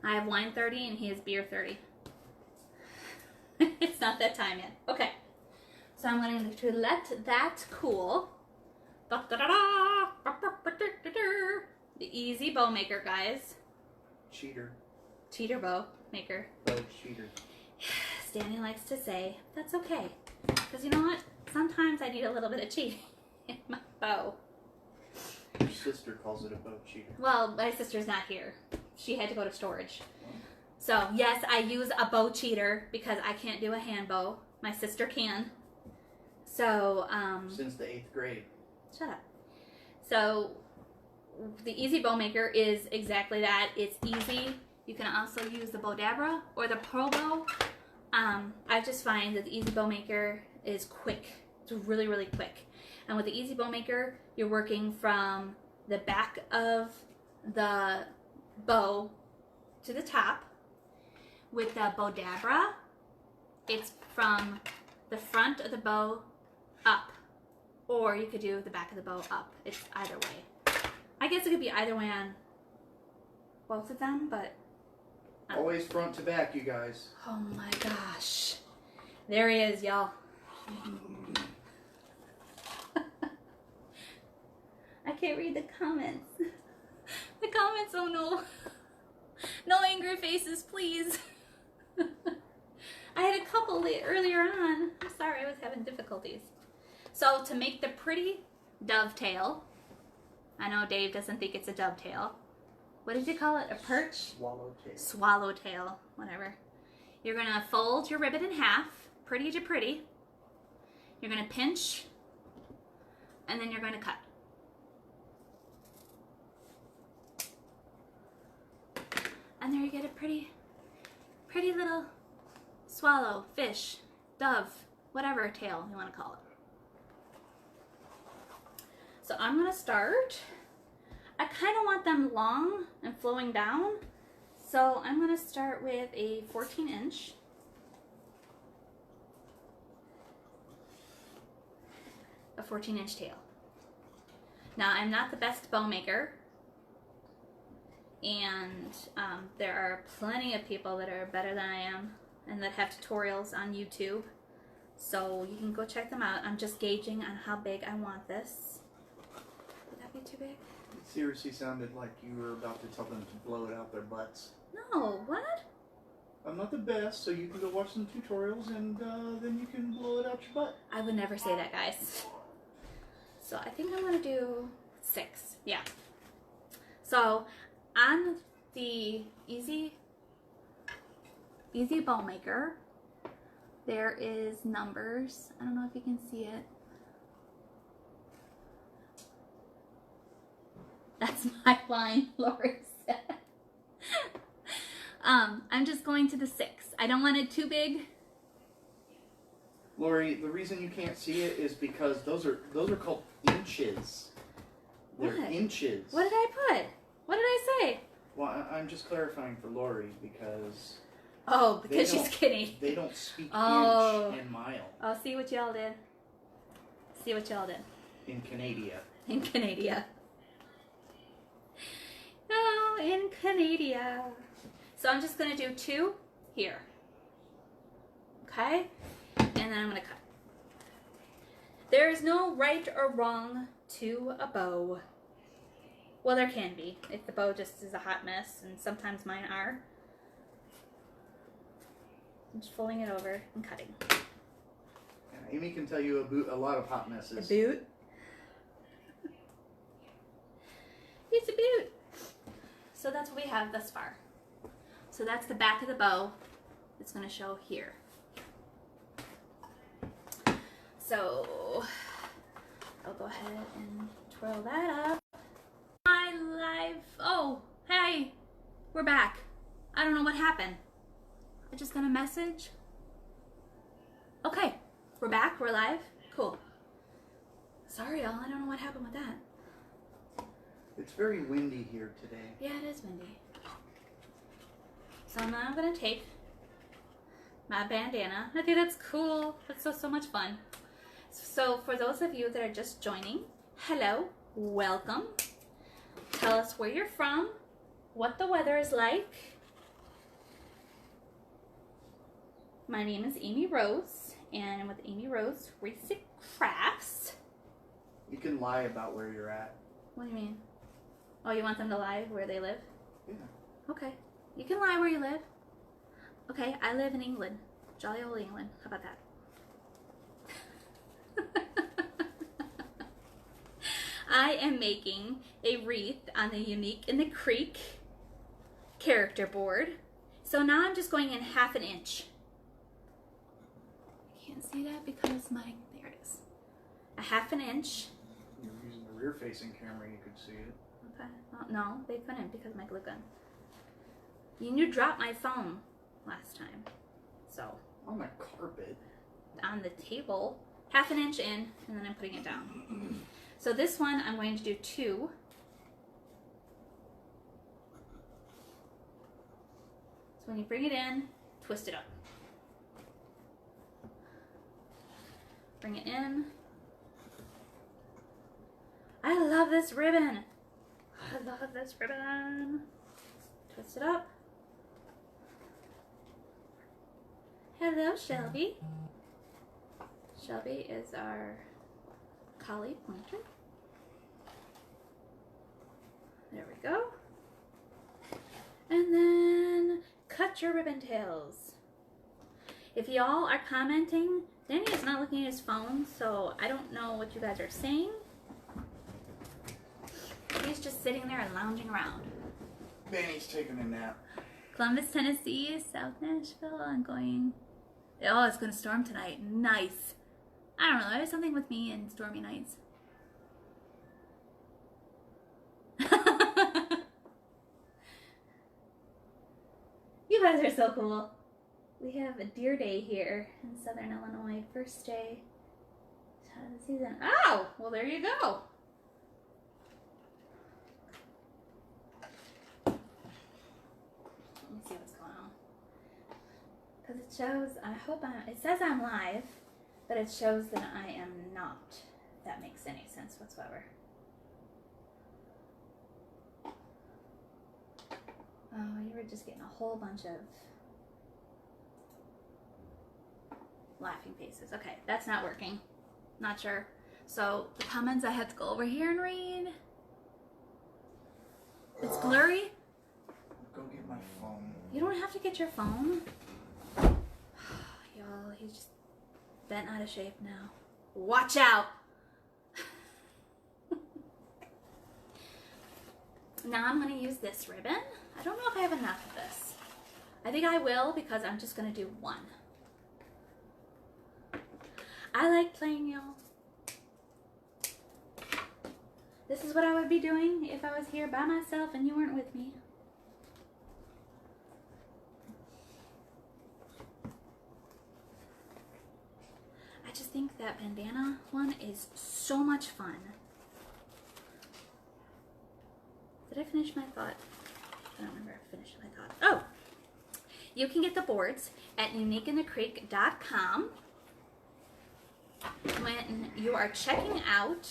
I have wine 30 and he has beer 30. It's not that time yet. Okay. So I'm going to let that cool. The easy bow maker, guys. Cheater. Cheater bow maker. Bow cheater. Stanley likes to say, that's okay. Because you know what? Sometimes I need a little bit of cheating in my bow. Your sister calls it a bow cheater. Well, my sister's not here. She had to go to storage. So, yes, I use a bow cheater because I can't do a hand bow. My sister can. So, since the 8th grade. Shut up. So, the Easy Bow Maker is exactly that. It's easy. You can also use the Bowdabra or the Pro Bow. I just find that the Easy Bow Maker is quick. It's really, really quick. And with the Easy Bow Maker, you're working from the back of the bow to the top. With the Bowdabra, it's from the front of the bow up. Or you could do the back of the bow up. It's either way. I guess it could be either way on both of them, but... Always front to back, you guys. Oh my gosh. There he is, y'all. I can't read the comments. The comments, oh no. No angry faces, please. I had a couple earlier on. I'm sorry, I was having difficulties. So to make the pretty dovetail, I know Dave doesn't think it's a dovetail. What did you call it? A perch? Swallowtail. Swallowtail, whatever. You're going to fold your ribbon in half, pretty to pretty. You're going to pinch, and then you're going to cut. And there you get a pretty little swallow, fish, dove, whatever tail you want to call it. So I'm going to start. I kind of want them long and flowing down. So I'm going to start with a 14-inch. A 14-inch tail. Now, I'm not the best bow maker. And there are plenty of people that are better than I am and that have tutorials on YouTube. So you can go check them out. I'm just gauging on how big I want this. Would that be too big? It seriously sounded like you were about to tell them to blow it out their butts. No, what? I'm not the best, so you can go watch some tutorials and then you can blow it out your butt. I would never say that, guys. So I think I'm going to do 6. Yeah. So on the Easy Bow Maker, there is numbers. I don't know if you can see it. That's my line, Lori said. I'm just going to the 6. I don't want it too big. Lori, the reason you can't see it is because those are called inches. They're What? inches. What did I put? What did I say? Well, I'm just clarifying for Lori because. Oh, because she's skinny. They don't speak inch and mile. Oh, see what y'all did. See what y'all did. In Canada. In Canada. Oh, in Canada. So I'm just going to do 2 here. Okay? And then I'm going to cut. There is no right or wrong to a bow. Well, there can be, if the bow just is a hot mess, and sometimes mine are. I'm just folding it over and cutting. Yeah, Amy can tell you a lot of hot messes. A boot? It's a boot. So that's what we have thus far. So that's the back of the bow. It's going to show here. So I'll go ahead and twirl that up. Hi, live. Oh, hey, we're back. I don't know what happened. I just got a message. Okay, we're back. We're live. Cool. Sorry, y'all. I don't know what happened with that. It's very windy here today. Yeah, it is windy. So now I'm going to take my bandana. I think that's cool. That's so much fun. So for those of you that are just joining, hello, welcome. Tell us where you're from, what the weather is like. My name is Amy Rose, and I'm with Amy Rose Wreath Crafts. You can lie about where you're at. What do you mean? Oh, you want them to lie where they live? Yeah. Okay. You can lie where you live. Okay, I live in England. Jolly old England. How about that? I am making a wreath on the Unique in the Creek character board. So now I'm just going in 1/2 inch. You can't see that because there it is. 1/2 inch. You're using the rear-facing camera, you could see it. Okay. Well, no, they couldn't because of my glue gun. You dropped my phone last time. So. On the carpet. On the table. 1/2 inch in, and then I'm putting it down. So this one, I'm going to do 2. So when you bring it in, twist it up. Bring it in. I love this ribbon. I love this ribbon. Twist it up. Hello, Shelby. Shelby is our collie pointer. There we go. And then cut your ribbon tails. If y'all are commenting, Danny is not looking at his phone, so I don't know what you guys are saying. He's just sitting there and lounging around. Danny's taking a nap. Columbus, Tennessee, South Nashville. I'm going. Oh, it's going to storm tonight. Nice. I don't know. There's something with me and stormy nights. You guys are so cool. We have a deer day here in Southern Illinois. First day of the season. Oh, well, there you go. Let me see what's going on. Because it shows, it says I'm live, but it shows that I am not. If that makes any sense whatsoever. Oh, you were just getting a whole bunch of laughing faces. Okay, that's not working. Not sure. So the comments I have to go over here and read. It's blurry. Go get my phone. You don't have to get your phone. Y'all, he's just bent out of shape now. Watch out. Now I'm going to use this ribbon. I don't know if I have enough of this. I think I will because I'm just going to do one. I like playing, y'all. This is what I would be doing if I was here by myself and you weren't with me. I just think that bandana one is so much fun. Did I finish my thought? I don't remember if I finished my thought. Oh! You can get the boards at uniqueinthecreek.com. When you are checking out,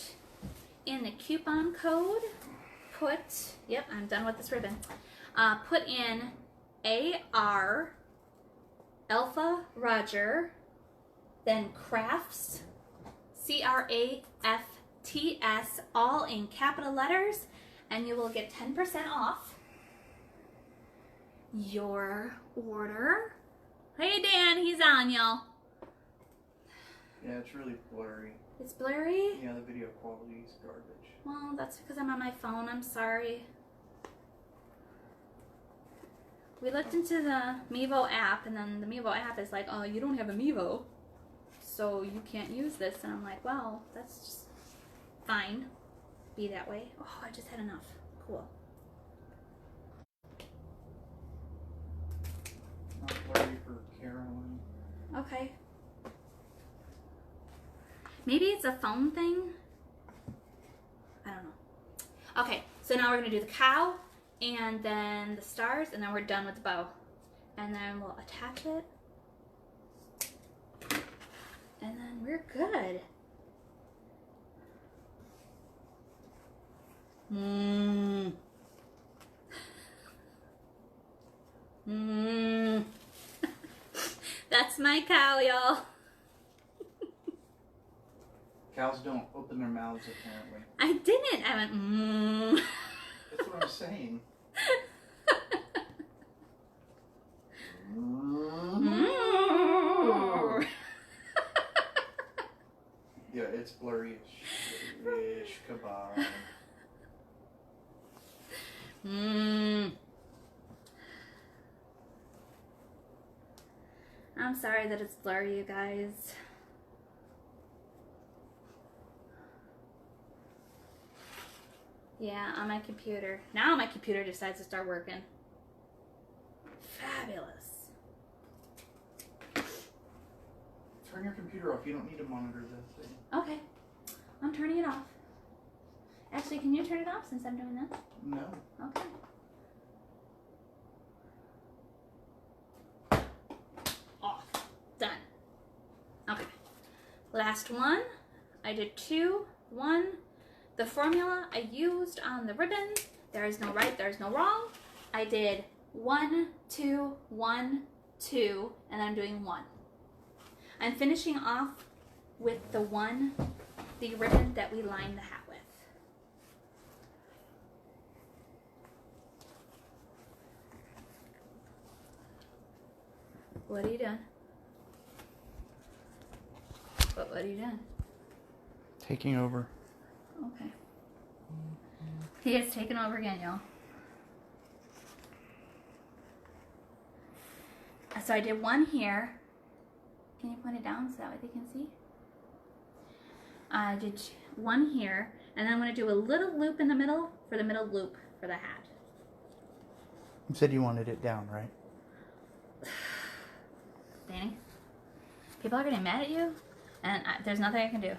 in the coupon code, yep, I'm done with this ribbon. Put in AR Alpha Roger, then crafts, CRAFTS, all in capital letters, and you will get 10% off your order. Hey Dan, he's on, y'all. Yeah, it's really blurry. It's blurry? Yeah, the video quality is garbage. Well, that's because I'm on my phone. I'm sorry. We looked into the Mevo app, and then the Mevo app is like, oh, you don't have a Mevo, so you can't use this. And I'm like, well, that's just fine. Be that way. Oh, I just had enough. Cool. Not blurry for Carolyn. Okay. Maybe it's a phone thing. I don't know. Okay, so now we're going to do the cow and then the stars, and then we're done with the bow. And then we'll attach it. And then we're good. Mmm. Mmm. That's my cow, y'all. Cows don't open their mouths, apparently. I didn't. I went, mmm. That's what I'm saying. Mm. Yeah, it's blurry-ish. Goodbye. Mmm. I'm sorry that it's blurry, you guys. Yeah, on my computer. Now my computer decides to start working. Fabulous. Turn your computer off. You don't need to monitor that thing. Okay. I'm turning it off. Actually, can you turn it off since I'm doing this? No. Okay. Off. Done. Okay. Last one. I did 2, 1. The formula I used on the ribbon, there is no right, there is no wrong. I did 1, 2, 1, 2, and I'm doing 1. I'm finishing off with the ribbon that we lined the hat with. What are you doing? What are you doing? Taking over. Okay. He has taken over again, y'all. So I did 1 here. Can you point it down so that way they can see? I did 1 here, and then I'm going to do a little loop in the middle for the middle loop for the hat. You said you wanted it down, right? Danny, people are getting mad at you, and there's nothing I can do.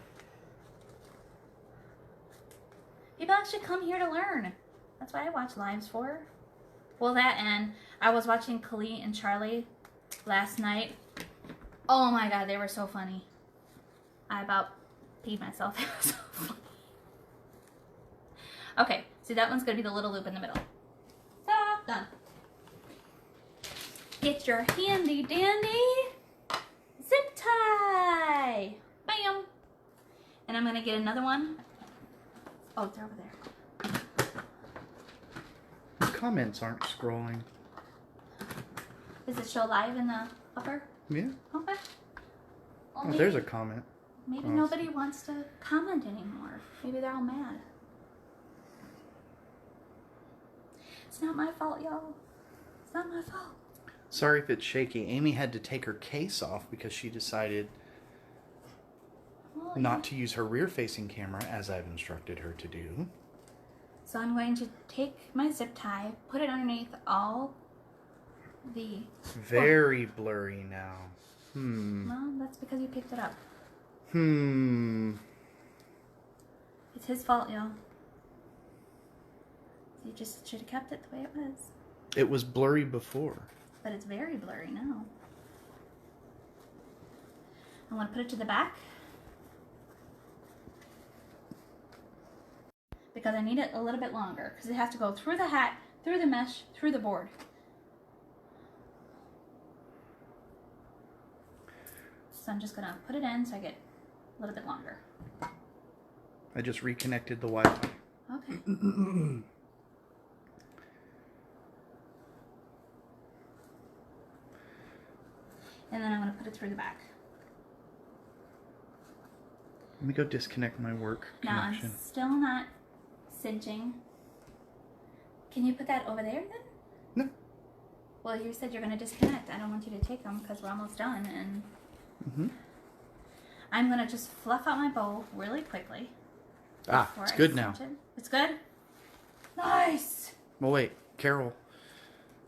People actually come here to learn. That's what I watch lives for. Well, that, and I was watching Khalid and Charlie last night. Oh my god, they were so funny. I about peed myself. It was so funny. Okay, so that one's going to be the little loop in the middle. Ta-da! Done. Get your handy dandy zip tie. Bam! And I'm going to get another one. Oh, they're over there. The comments aren't scrolling. Does it show live in the upper? Yeah. Okay. Well, Oh, there's a comment. Maybe nobody wants to comment anymore. Maybe they're all mad. It's not my fault, y'all. It's not my fault. Sorry if it's shaky. Amy had to take her case off because she decided not to use her rear-facing camera as I've instructed her to do. So I'm going to take my zip tie, put it underneath all the... Very blurry now. Well, that's because you picked it up. It's his fault, y'all. You just should have kept it the way it was. It was blurry before. But it's very blurry now. I want to put it to the back. Because I need it a little bit longer. Because it has to go through the hat, through the mesh, through the board. So I'm just going to put it in so I get a little bit longer. I just reconnected the Wi-Fi. Okay. And then I'm going to put it through the back. Let me go disconnect my work connection. Now I'm still not cinching. Can you put that over there then? No. Well, you said you're going to disconnect. I don't want you to take them because we're almost done. And I'm going to just fluff out my bow really quickly. It's good now. It's good? Nice! Well, wait. Carol.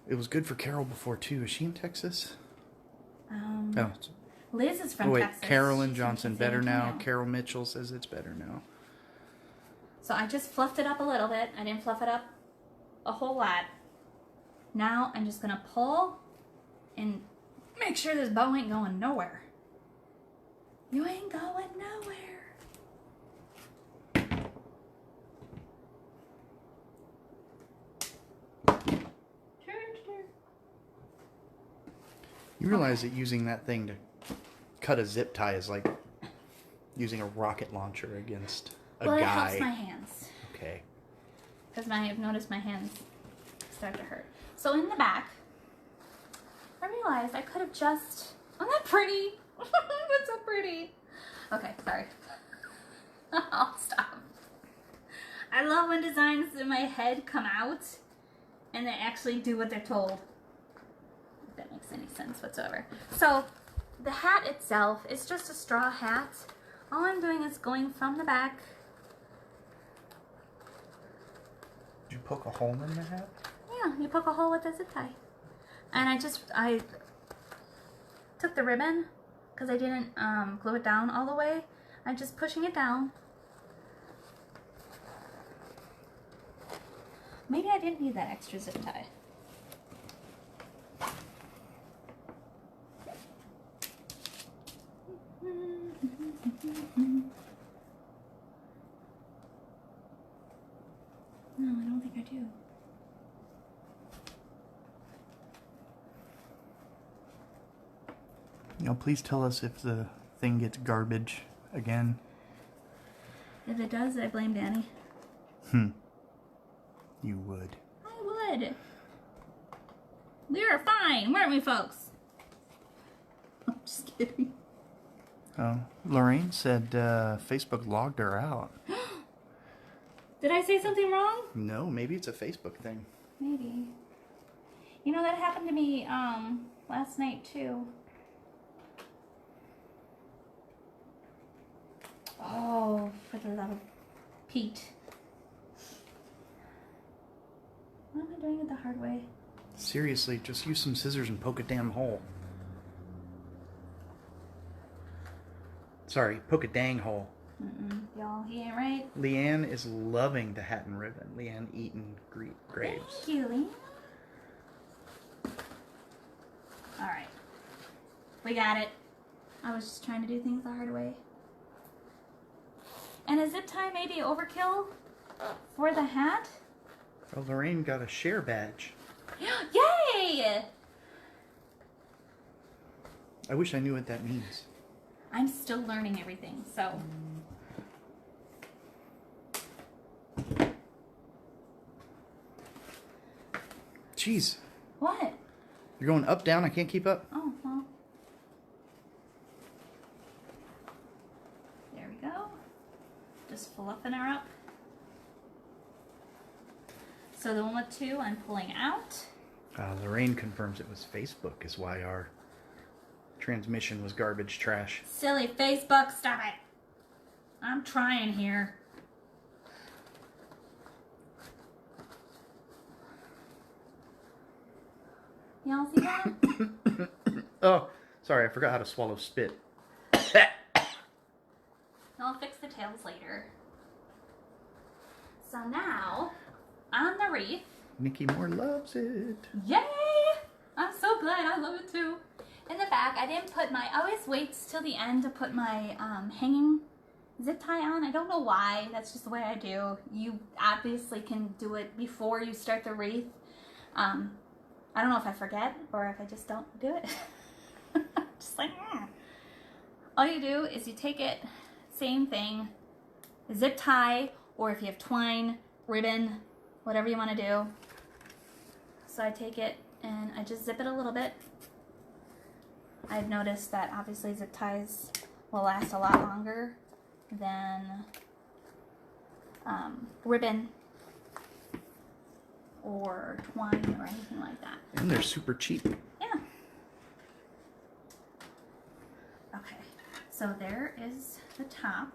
It was good for Carol before, too. Is she in Texas? Liz is from Texas. Carolyn Johnson, better now. Carol Mitchell says it's better now. So I just fluffed it up a little bit. I didn't fluff it up a whole lot. Now I'm just going to pull and make sure this bow ain't going nowhere. You ain't going nowhere. You realize that using that thing to cut a zip tie is like using a rocket launcher against a guy. Well, it helps my hands. Okay. Because I've noticed my hands start to hurt. So in the back, I realized I could have just... Isn't that pretty? That's so pretty. Okay, sorry. I'll stop. I love when designs in my head come out and they actually do what they're told. If that makes any sense whatsoever. So the hat itself is just a straw hat. All I'm doing is going from the back. Did you poke a hole in the hat? Yeah, you poke a hole with a zip tie. And I took the ribbon because I didn't glue it down all the way. I'm just pushing it down. Maybe I didn't need that extra zip tie. No, I don't think I do. Now, please tell us if the thing gets garbage again. If it does, I blame Danny. You would. I would. We were fine, weren't we, folks? I'm just kidding. Oh, Lorraine said Facebook logged her out. Did I say something wrong? No, maybe it's a Facebook thing. Maybe. You know, that happened to me last night, too. Oh, for the love of Pete. Why am I doing it the hard way? Seriously, just use some scissors and poke a damn hole. Sorry, poke a dang hole. Y'all, he ain't right. Leanne is loving the hat and ribbon. Leanne Eaton Graves. Thank you, Leanne. Alright. We got it. I was just trying to do things the hard way. And a zip tie may be overkill for the hat. Oh, Lorraine got a share badge. Yay! I wish I knew what that means. I'm still learning everything, so. Jeez. What? You're going up, down, I can't keep up. Oh, well. There we go. Just fluffing her up. So the one with 2, I'm pulling out. Lorraine confirms it was Facebook is why our transmission was garbage trash. Silly Facebook, stop it. I'm trying here. Y'all see that? Oh, sorry, I forgot how to swallow spit. I'll fix the tails later. So now, on the wreath. Nikki Moore loves it. Yay! I'm so glad. I love it too. In the back, I didn't put my... I always wait till the end to put my hanging zip tie on. I don't know why. That's just the way I do. You obviously can do it before you start the wreath. I don't know if I forget or if I just don't do it. Just like, all you do is you take it, same thing, zip tie, or if you have twine, ribbon, whatever you want to do. So I take it and I just zip it a little bit. I've noticed that obviously zip ties will last a lot longer than ribbon or twine or anything like that. And they're super cheap. Yeah. Okay, so there is the top.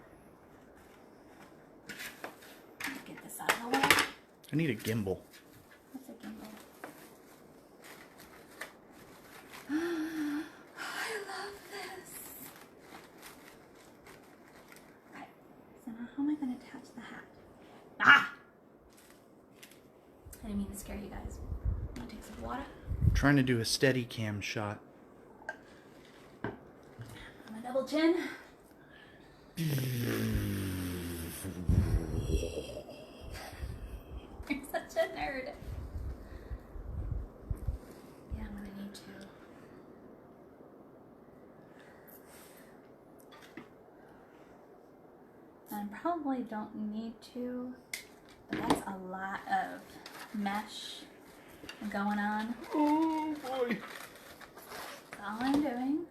Let me get this out of the way. I need a gimbal. What's a gimbal? I love this. Right, so now how am I going to attach the hat? Ah! I didn't mean to scare you guys. I'm going to take some water. I'm trying to do a steady cam shot. I'm a double chin. You're such a nerd. Yeah, I'm gonna need to. I probably don't need to, but that's a lot of mesh going on. Oh boy. All I'm doing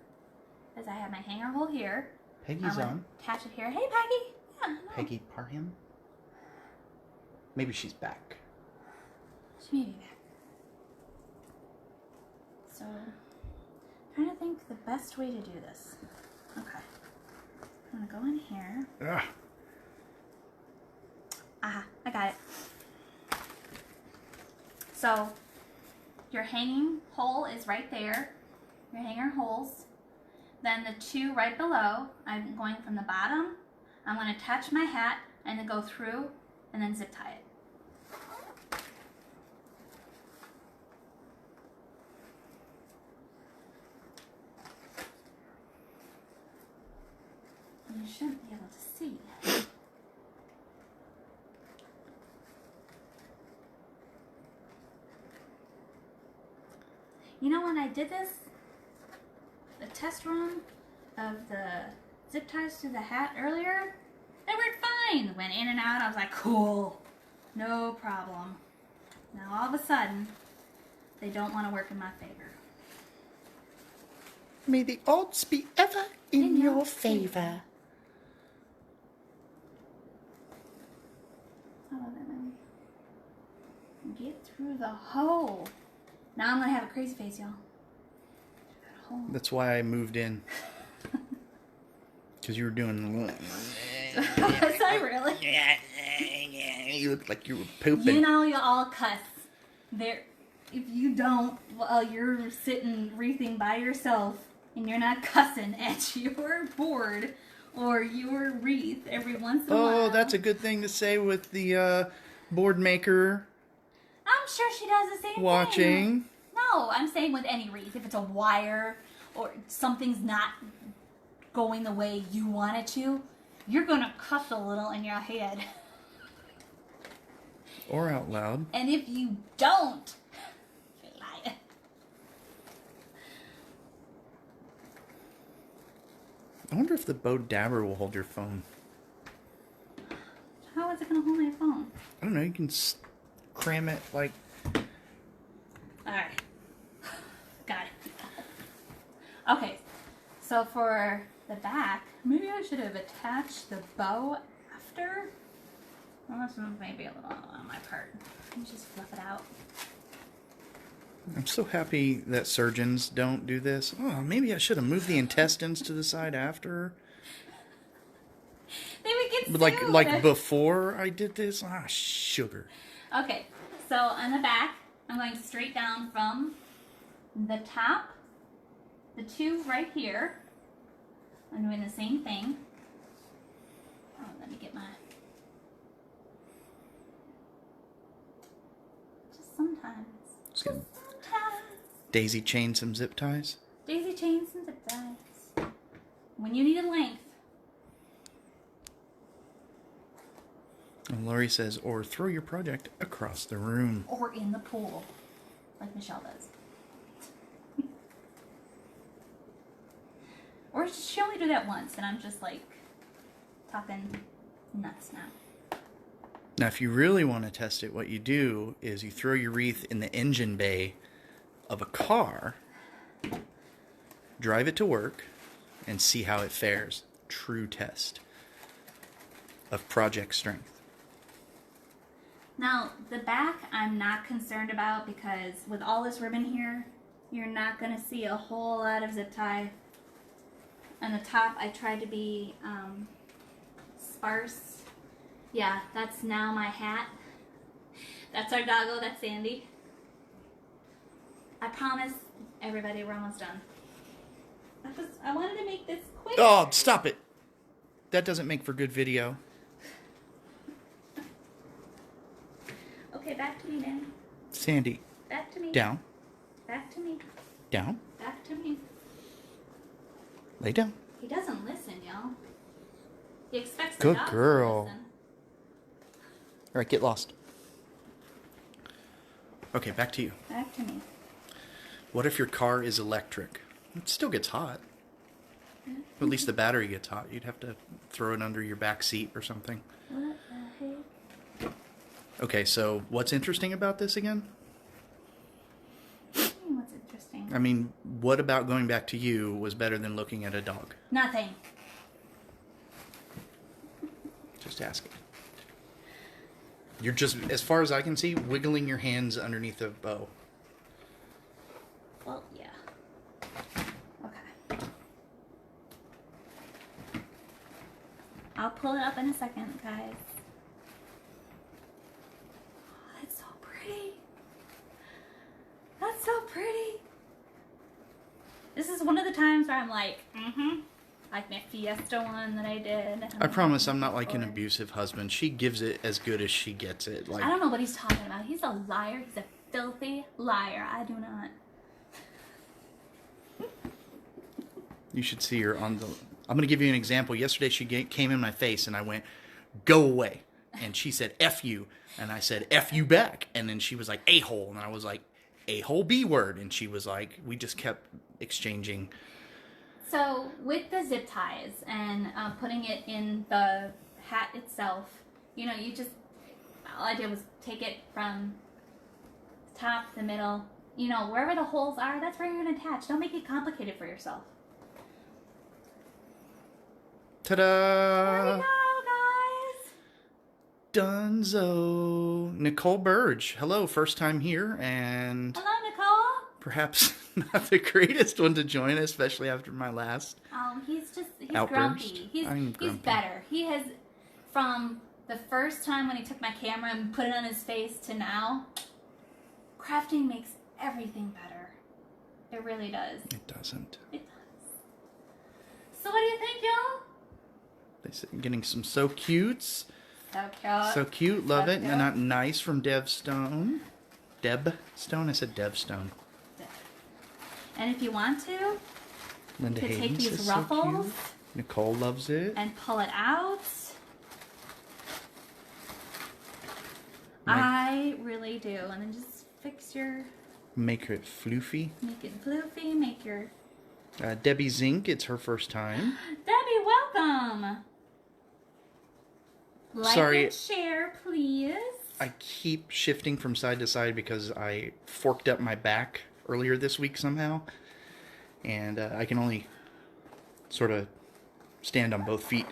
is I have my hanger hole here. Peggy's on. Attach it here. Hey, Peggy. Yeah, no. Peggy Parham? Maybe she's back. She may be back. So, trying to think the best way to do this. Okay. I'm gonna go in here. Ugh. Aha, I got it. So, your hanging hole is right there. Your hanger holes. Then the 2 right below, I'm going from the bottom. I'm going to attach my hat and then go through and then zip tie it. You shouldn't be able to see. You know, when I did this, the test run of the zip ties to the hat earlier, they worked fine. Went in and out. I was like, cool, no problem. Now all of a sudden, they don't want to work in my favor. May the odds be ever in your favor. I love it, man. Get through the hole. Now I'm gonna have a crazy face, y'all. That's why I moved in. Because you were doing... Was I really? You looked like you were pooping. You know you all cuss. There, if you don't, well, you're sitting wreathing by yourself and you're not cussing at your board or your wreath every once in a while. Oh, that's a good thing to say with the board maker I'm sure she does the same watching. thing. No, I'm saying with any wreath. If it's a wire or something's not going the way you want it to, you're going to cuss a little in your head. Or out loud. And if you don't, you're lying. I wonder if the Bo Dabber will hold your phone. How is it going to hold my phone? I don't know, you can cram it like... Alright. Got it. Okay, so for the back, maybe I should have attached the bow after. Well, this is maybe a little on my part. Let me just fluff it out. I'm so happy that surgeons don't do this. Oh, maybe I should have moved the intestines to the side after. They would get sued. Like before I did this? Ah, sugar. Okay, so on the back, I'm going straight down from the top, the two right here. I'm doing the same thing. Oh, let me get my... Just sometimes. Just sometimes. Daisy chain some zip ties. Daisy chains and zip ties. When you need a length. And Lori says, or throw your project across the room. Or in the pool, like Michelle does. Or she only do that once, and I'm just like talking nuts now. Now, if you really want to test it, what you do is you throw your wreath in the engine bay of a car, drive it to work, and see how it fares. True test of project strength. Now, the back I'm not concerned about because with all this ribbon here, you're not going to see a whole lot of zip tie. On the top, I tried to be sparse. Yeah, that's now my hat. That's our doggo, that's Sandy. I promise everybody we're almost done. I wanted to make this quick. Oh, stop it. That doesn't make for good video. Okay, back to me, Dan. Sandy. Back to me. Down. Back to me. Down. Back to me. Lay down. He doesn't listen, y'all. He expects the Good dog girl. to listen. All right, get lost. Okay, back to you. Back to me. What if your car is electric? It still gets hot. At least the battery gets hot. You'd have to throw it under your back seat or something. What the heck? Okay, so what's interesting about this again? What's interesting? I mean, what about going back to you was better than looking at a dog? Nothing. Just asking. You're just, as far as I can see, wiggling your hands underneath the bow. Well, yeah. Okay. I'll pull it up in a second, guys. Oh, that's so pretty. That's so pretty. This is one of the times where I'm like, like my Fiesta one that I did. I promise I'm not like an abusive husband. She gives it as good as she gets it. Like, I don't know what he's talking about. He's a liar. He's a filthy liar. I do not. you should see her on the... I'm going to give you an example. Yesterday she came in my face and I went, go away. And she said, F you. And I said, F you back. And then she was like, a-hole. And I was like, a-hole B-word. And she was like, we just kept exchanging. So with the zip ties and putting it in the hat itself, you know, you just, all I did was take it from the top, the middle, you know, wherever the holes are, that's where you're going to attach. Don't make it complicated for yourself. Ta-da! There we go, guys. Dunzo. Nicole Burge. Hello, first time here, and Hello, Nicole. perhaps not the greatest one to join, especially after my last He's outburst. grumpy. He's grumpy. better. He has, from the first time when he took my camera and put it on his face to now, crafting makes everything better. It really does. It doesn't. It does. So what do you think, y'all? They said getting some so cutes. So cute. So cute. Love So it. cute. And not nice from Dev Stone. Deb Stone? I said Dev Stone. And if you want to Linda take Hayden these says ruffles so cute. Nicole loves it. and pull it out, Like- I really do. And then just fix your, Make it floofy. make it floofy, make your... Debbie Zink, it's her first time. Debbie, welcome. Like Sorry. and share, please. I keep shifting from side to side because I forked up my back earlier this week somehow. And I can only sort of stand on both feet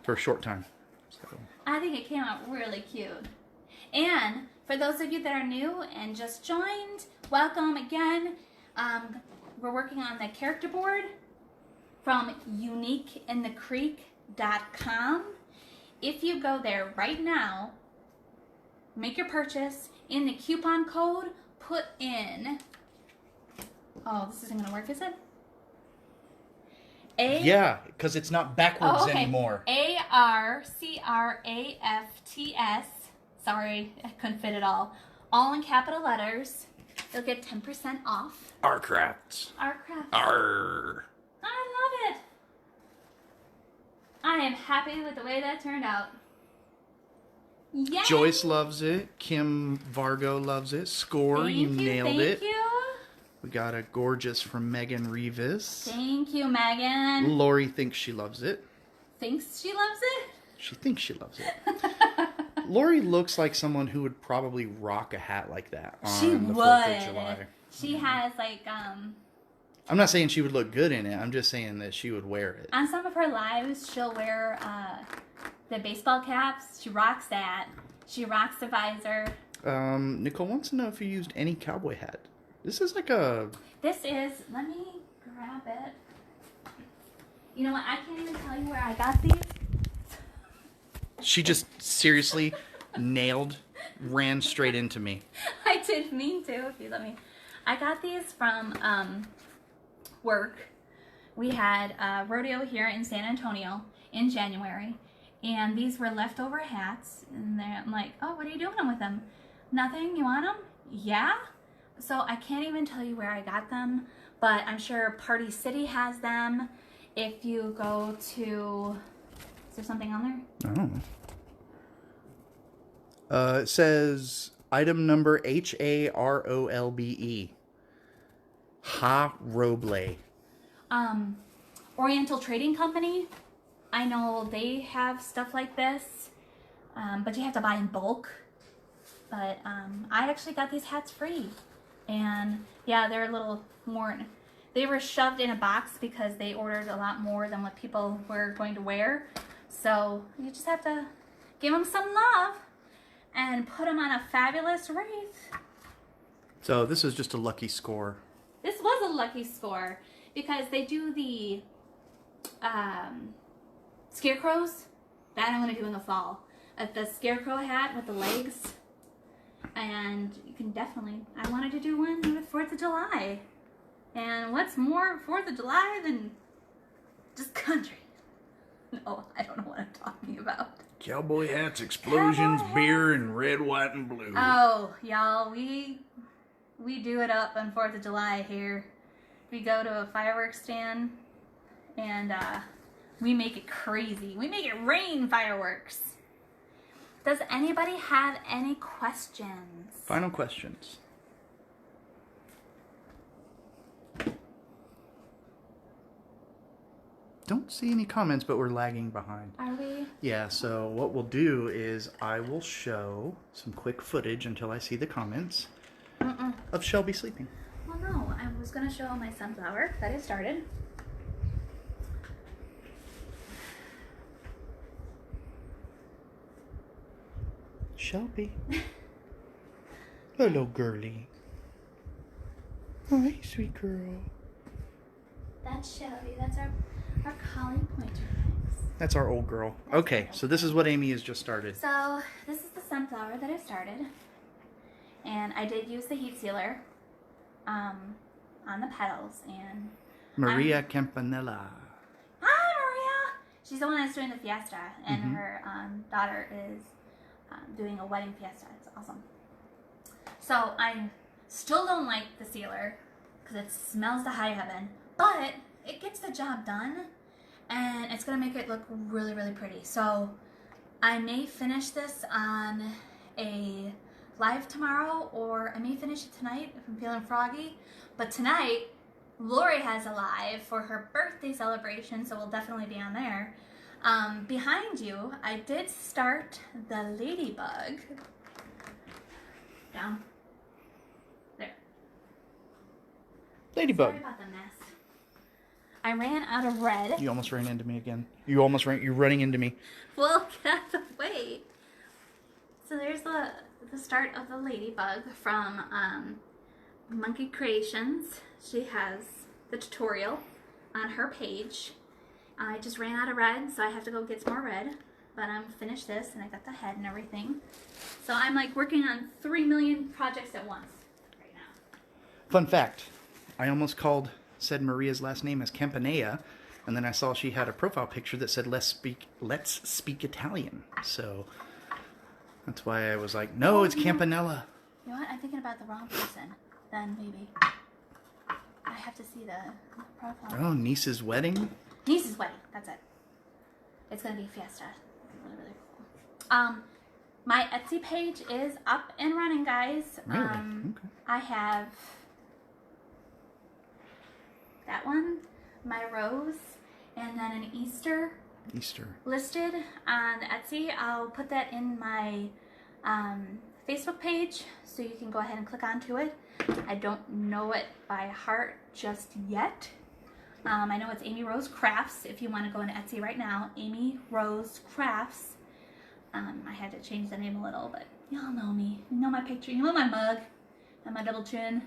for a short time. So. I think it came out really cute. And for those of you that are new and just joined, welcome again. We're working on the character board from uniqueinthecreek.com. If you go there right now, make your purchase, in the coupon code, put in, oh, this isn't going to work, is it? Yeah, because it's not backwards anymore. ARCRAFTS. Sorry, I couldn't fit it all in capital letters. You'll get 10% off. Our crafts. Our crafts. Arr. I love it. I am happy with the way that turned out. Yay! Joyce loves it. Kim Vargo loves it. Score, you nailed it. Thank you. We got a gorgeous from Megan Revis. Thank you, Megan. Lori thinks she loves it. Thinks she loves it? She thinks she loves it. Lori looks like someone who would probably rock a hat like that on She the would. 4th of July. She has like I'm not saying she would look good in it. I'm just saying that she would wear it. on some of her lives, she'll wear the baseball caps. She rocks that. She rocks the visor. Nicole wants to know if you used any cowboy hat. This is like a... This is, let me grab it. You know what? I can't even tell you where I got these. She just seriously ran straight into me. I didn't mean to, if you let me. I got these from work. We had a rodeo here in San Antonio in January, and these were leftover hats. And I'm like, oh, what are you doing with them? Nothing. You want them? Yeah. So I can't even tell you where I got them, but I'm sure Party City has them. If you go to, is there something on there? I don't know. It says item number HAROLBE. Ha Roble. Oriental Trading Company. I know they have stuff like this, but you have to buy in bulk. But I actually got these hats free. And yeah, they're a little more, they were shoved in a box because they ordered a lot more than what people were going to wear. So you just have to give them some love and put them on a fabulous wreath. So this is just a lucky score. This was a lucky score because they do the scarecrows. That I'm going to do in the fall. The scarecrow hat with the legs. And you can definitely, I wanted to do one with 4th of July. And what's more 4th of July than just country? No, I don't know what I'm talking about. Cowboy hats, explosions, Cowboy beer, and red, white, and blue. Oh, y'all, we do it up on 4th of July here. We go to a fireworks stand and we make it crazy. We make it rain fireworks. Does anybody have any questions? Final questions. Don't see any comments, but we're lagging behind. Are we? Yeah, so what we'll do is I will show some quick footage until I see the comments of Shelby sleeping. Well, no, I was going to show my sunflower that I started. Shelby. Hello, girly. Hi, sweet girl. That's Shelby. That's our collie pointer mix. That's our old girl. Okay, so this is what Amy has just started. So this is the sunflower that I started. And I did use the heat sealer on the petals. And Maria Campanella. Hi, Maria! She's the one that's doing the fiesta. And her daughter is doing a wedding fiesta. It's awesome. So I still don't like the sealer because it smells to high heaven, but it gets the job done and it's going to make it look really, really pretty. So I may finish this on a live tomorrow, or I may finish it tonight if I'm feeling froggy. But tonight, Lori has a live for her birthday celebration, so we'll definitely be on there. Behind you, I did start the ladybug. Down. There. Ladybug. Sorry about the mess. I ran out of red. You almost ran into me again. You're running into me. Well, get out of the way. So there's the start of the ladybug from Monkey Creations. She has the tutorial on her page. I just ran out of red, so I have to go get some more red. But I'm finished this, and I got the head and everything. So I'm like working on 3 million projects at once right now. Fun fact, I almost said Maria's last name as Campanella, and then I saw she had a profile picture that said let's speak Italian. So that's why I was like, no, it's Campanella. You know what? I'm thinking about the wrong person. Then maybe I have to see the profile. Oh, niece's wedding? Niece's wedding. That's it. It's gonna be a fiesta. Really, really cool. My Etsy page is up and running, guys. Really? Okay. I have that one, my rose, and then an Easter listed on Etsy. I'll put that in my Facebook page, so you can go ahead and click onto it. I don't know it by heart just yet. I know it's Amy Rose Crafts. If you want to go on Etsy right now, Amy Rose Crafts. I had to change the name a little, but y'all know me. You know my picture. You know my mug and my double chin.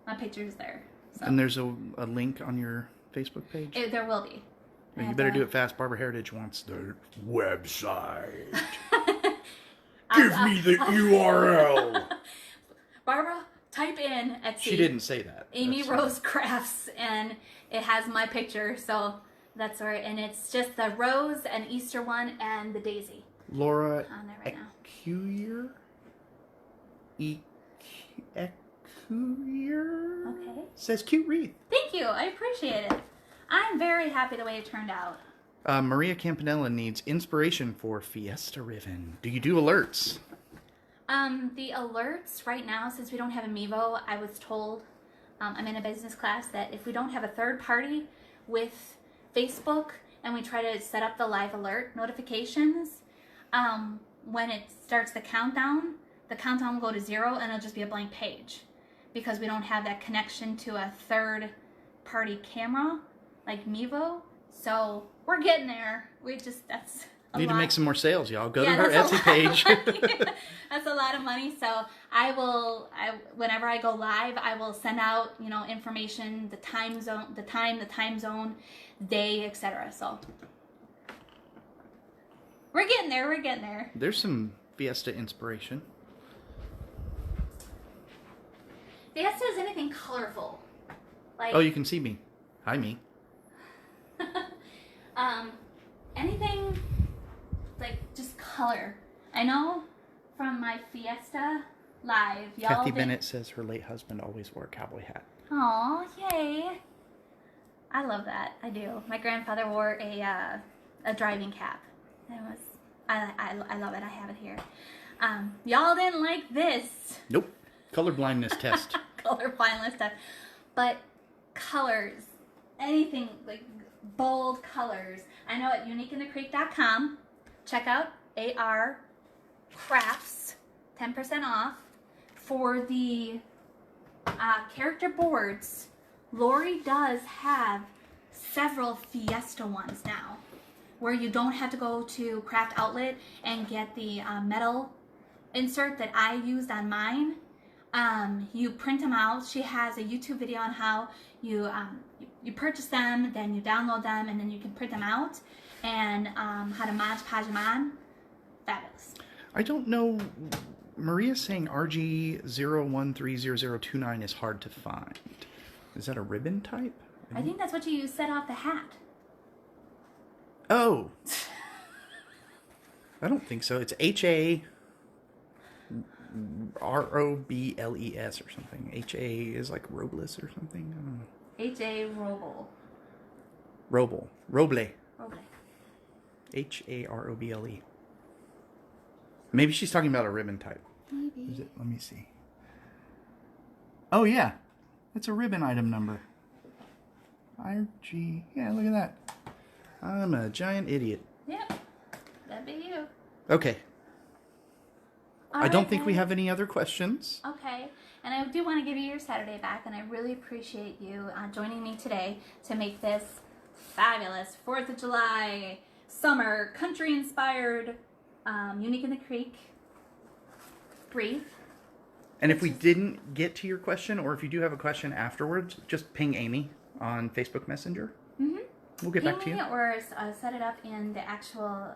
My picture's there. So. And there's a link on your Facebook page? There will be. You better do it fast. Barbara Heritage wants the website. Give me the URL. Barbara, type in Etsy. She didn't say that. Amy Rose Crafts, and it has my picture, so that's where. And it's just the rose and Easter one and the daisy. Laura on there right now. Ecuyer. Okay. Says cute wreath. Thank you. I appreciate it. I'm very happy the way it turned out. Maria Campanella needs inspiration for Fiesta Ribbon. Do you do alerts? The alerts right now, since we don't have a Mevo, I was told, I'm in a business class, that if we don't have a third party with Facebook and we try to set up the live alert notifications, when it starts the countdown will go to 0 and it'll just be a blank page because we don't have that connection to a third party camera like Mevo. So we're getting there. That's a Need lot. to make some more sales, y'all. Go to her Etsy page. That's a lot of money. So whenever I go live, I will send out, information, the time zone, the time zone, day, etc. So we're getting there. We're getting there. There's some Fiesta inspiration. Fiesta is anything colorful. Like, oh, you can see me. Hi, me. Anything like just color. I know from my Fiesta live, y'all. Kathy Bennett says her late husband always wore a cowboy hat. Aw, yay! I love that. I do. My grandfather wore a driving cap. I love it. I have it here. Y'all didn't like this. Nope. Color blindness test. Color blindness test. But colors, anything like bold colors. I know at uniqueinthecreek.com, check out AR Crafts, 10% off for the character boards. Lori does have several Fiesta ones now, where you don't have to go to Craft Outlet and get the metal insert that I used on mine. You print them out. She has a YouTube video on how you purchase them, then you download them, and then you can print them out, and how to Mod Podge them on. Fabulous. I don't know. Maria's saying RG01300029 is hard to find. Is that a ribbon type? I think that's what you set off the hat. Oh. I don't think so. It's HAROBLES or something. HA is like Robles or something. I don't know. H.A. Roble. Roble. Roble. HAROBLE. Maybe she's talking about a ribbon type. Maybe. Is it? Let me see. Oh, yeah. It's a ribbon item number. RG. Yeah, look at that. I'm a giant idiot. Yep. That'd be you. Okay. All I don't right, think we guys. have any other questions. Okay. And I do want to give you your Saturday back, and I really appreciate you joining me today to make this fabulous 4th of July summer country-inspired Unique in the Creek wreath. And if we didn't get to your question, or if you do have a question afterwards, just ping Amy on Facebook Messenger. Mm-hmm. We'll get back to you. Or set it up in the actual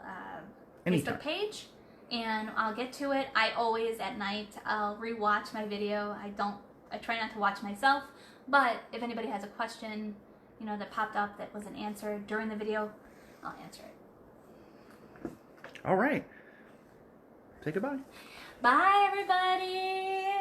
Anytime. Facebook page, and I'll get to it. I always, at night, I'll rewatch my video. I try not to watch myself, but if anybody has a question, you know, that popped up that wasn't answered during the video, I'll answer it. All right. Say goodbye. Bye, everybody.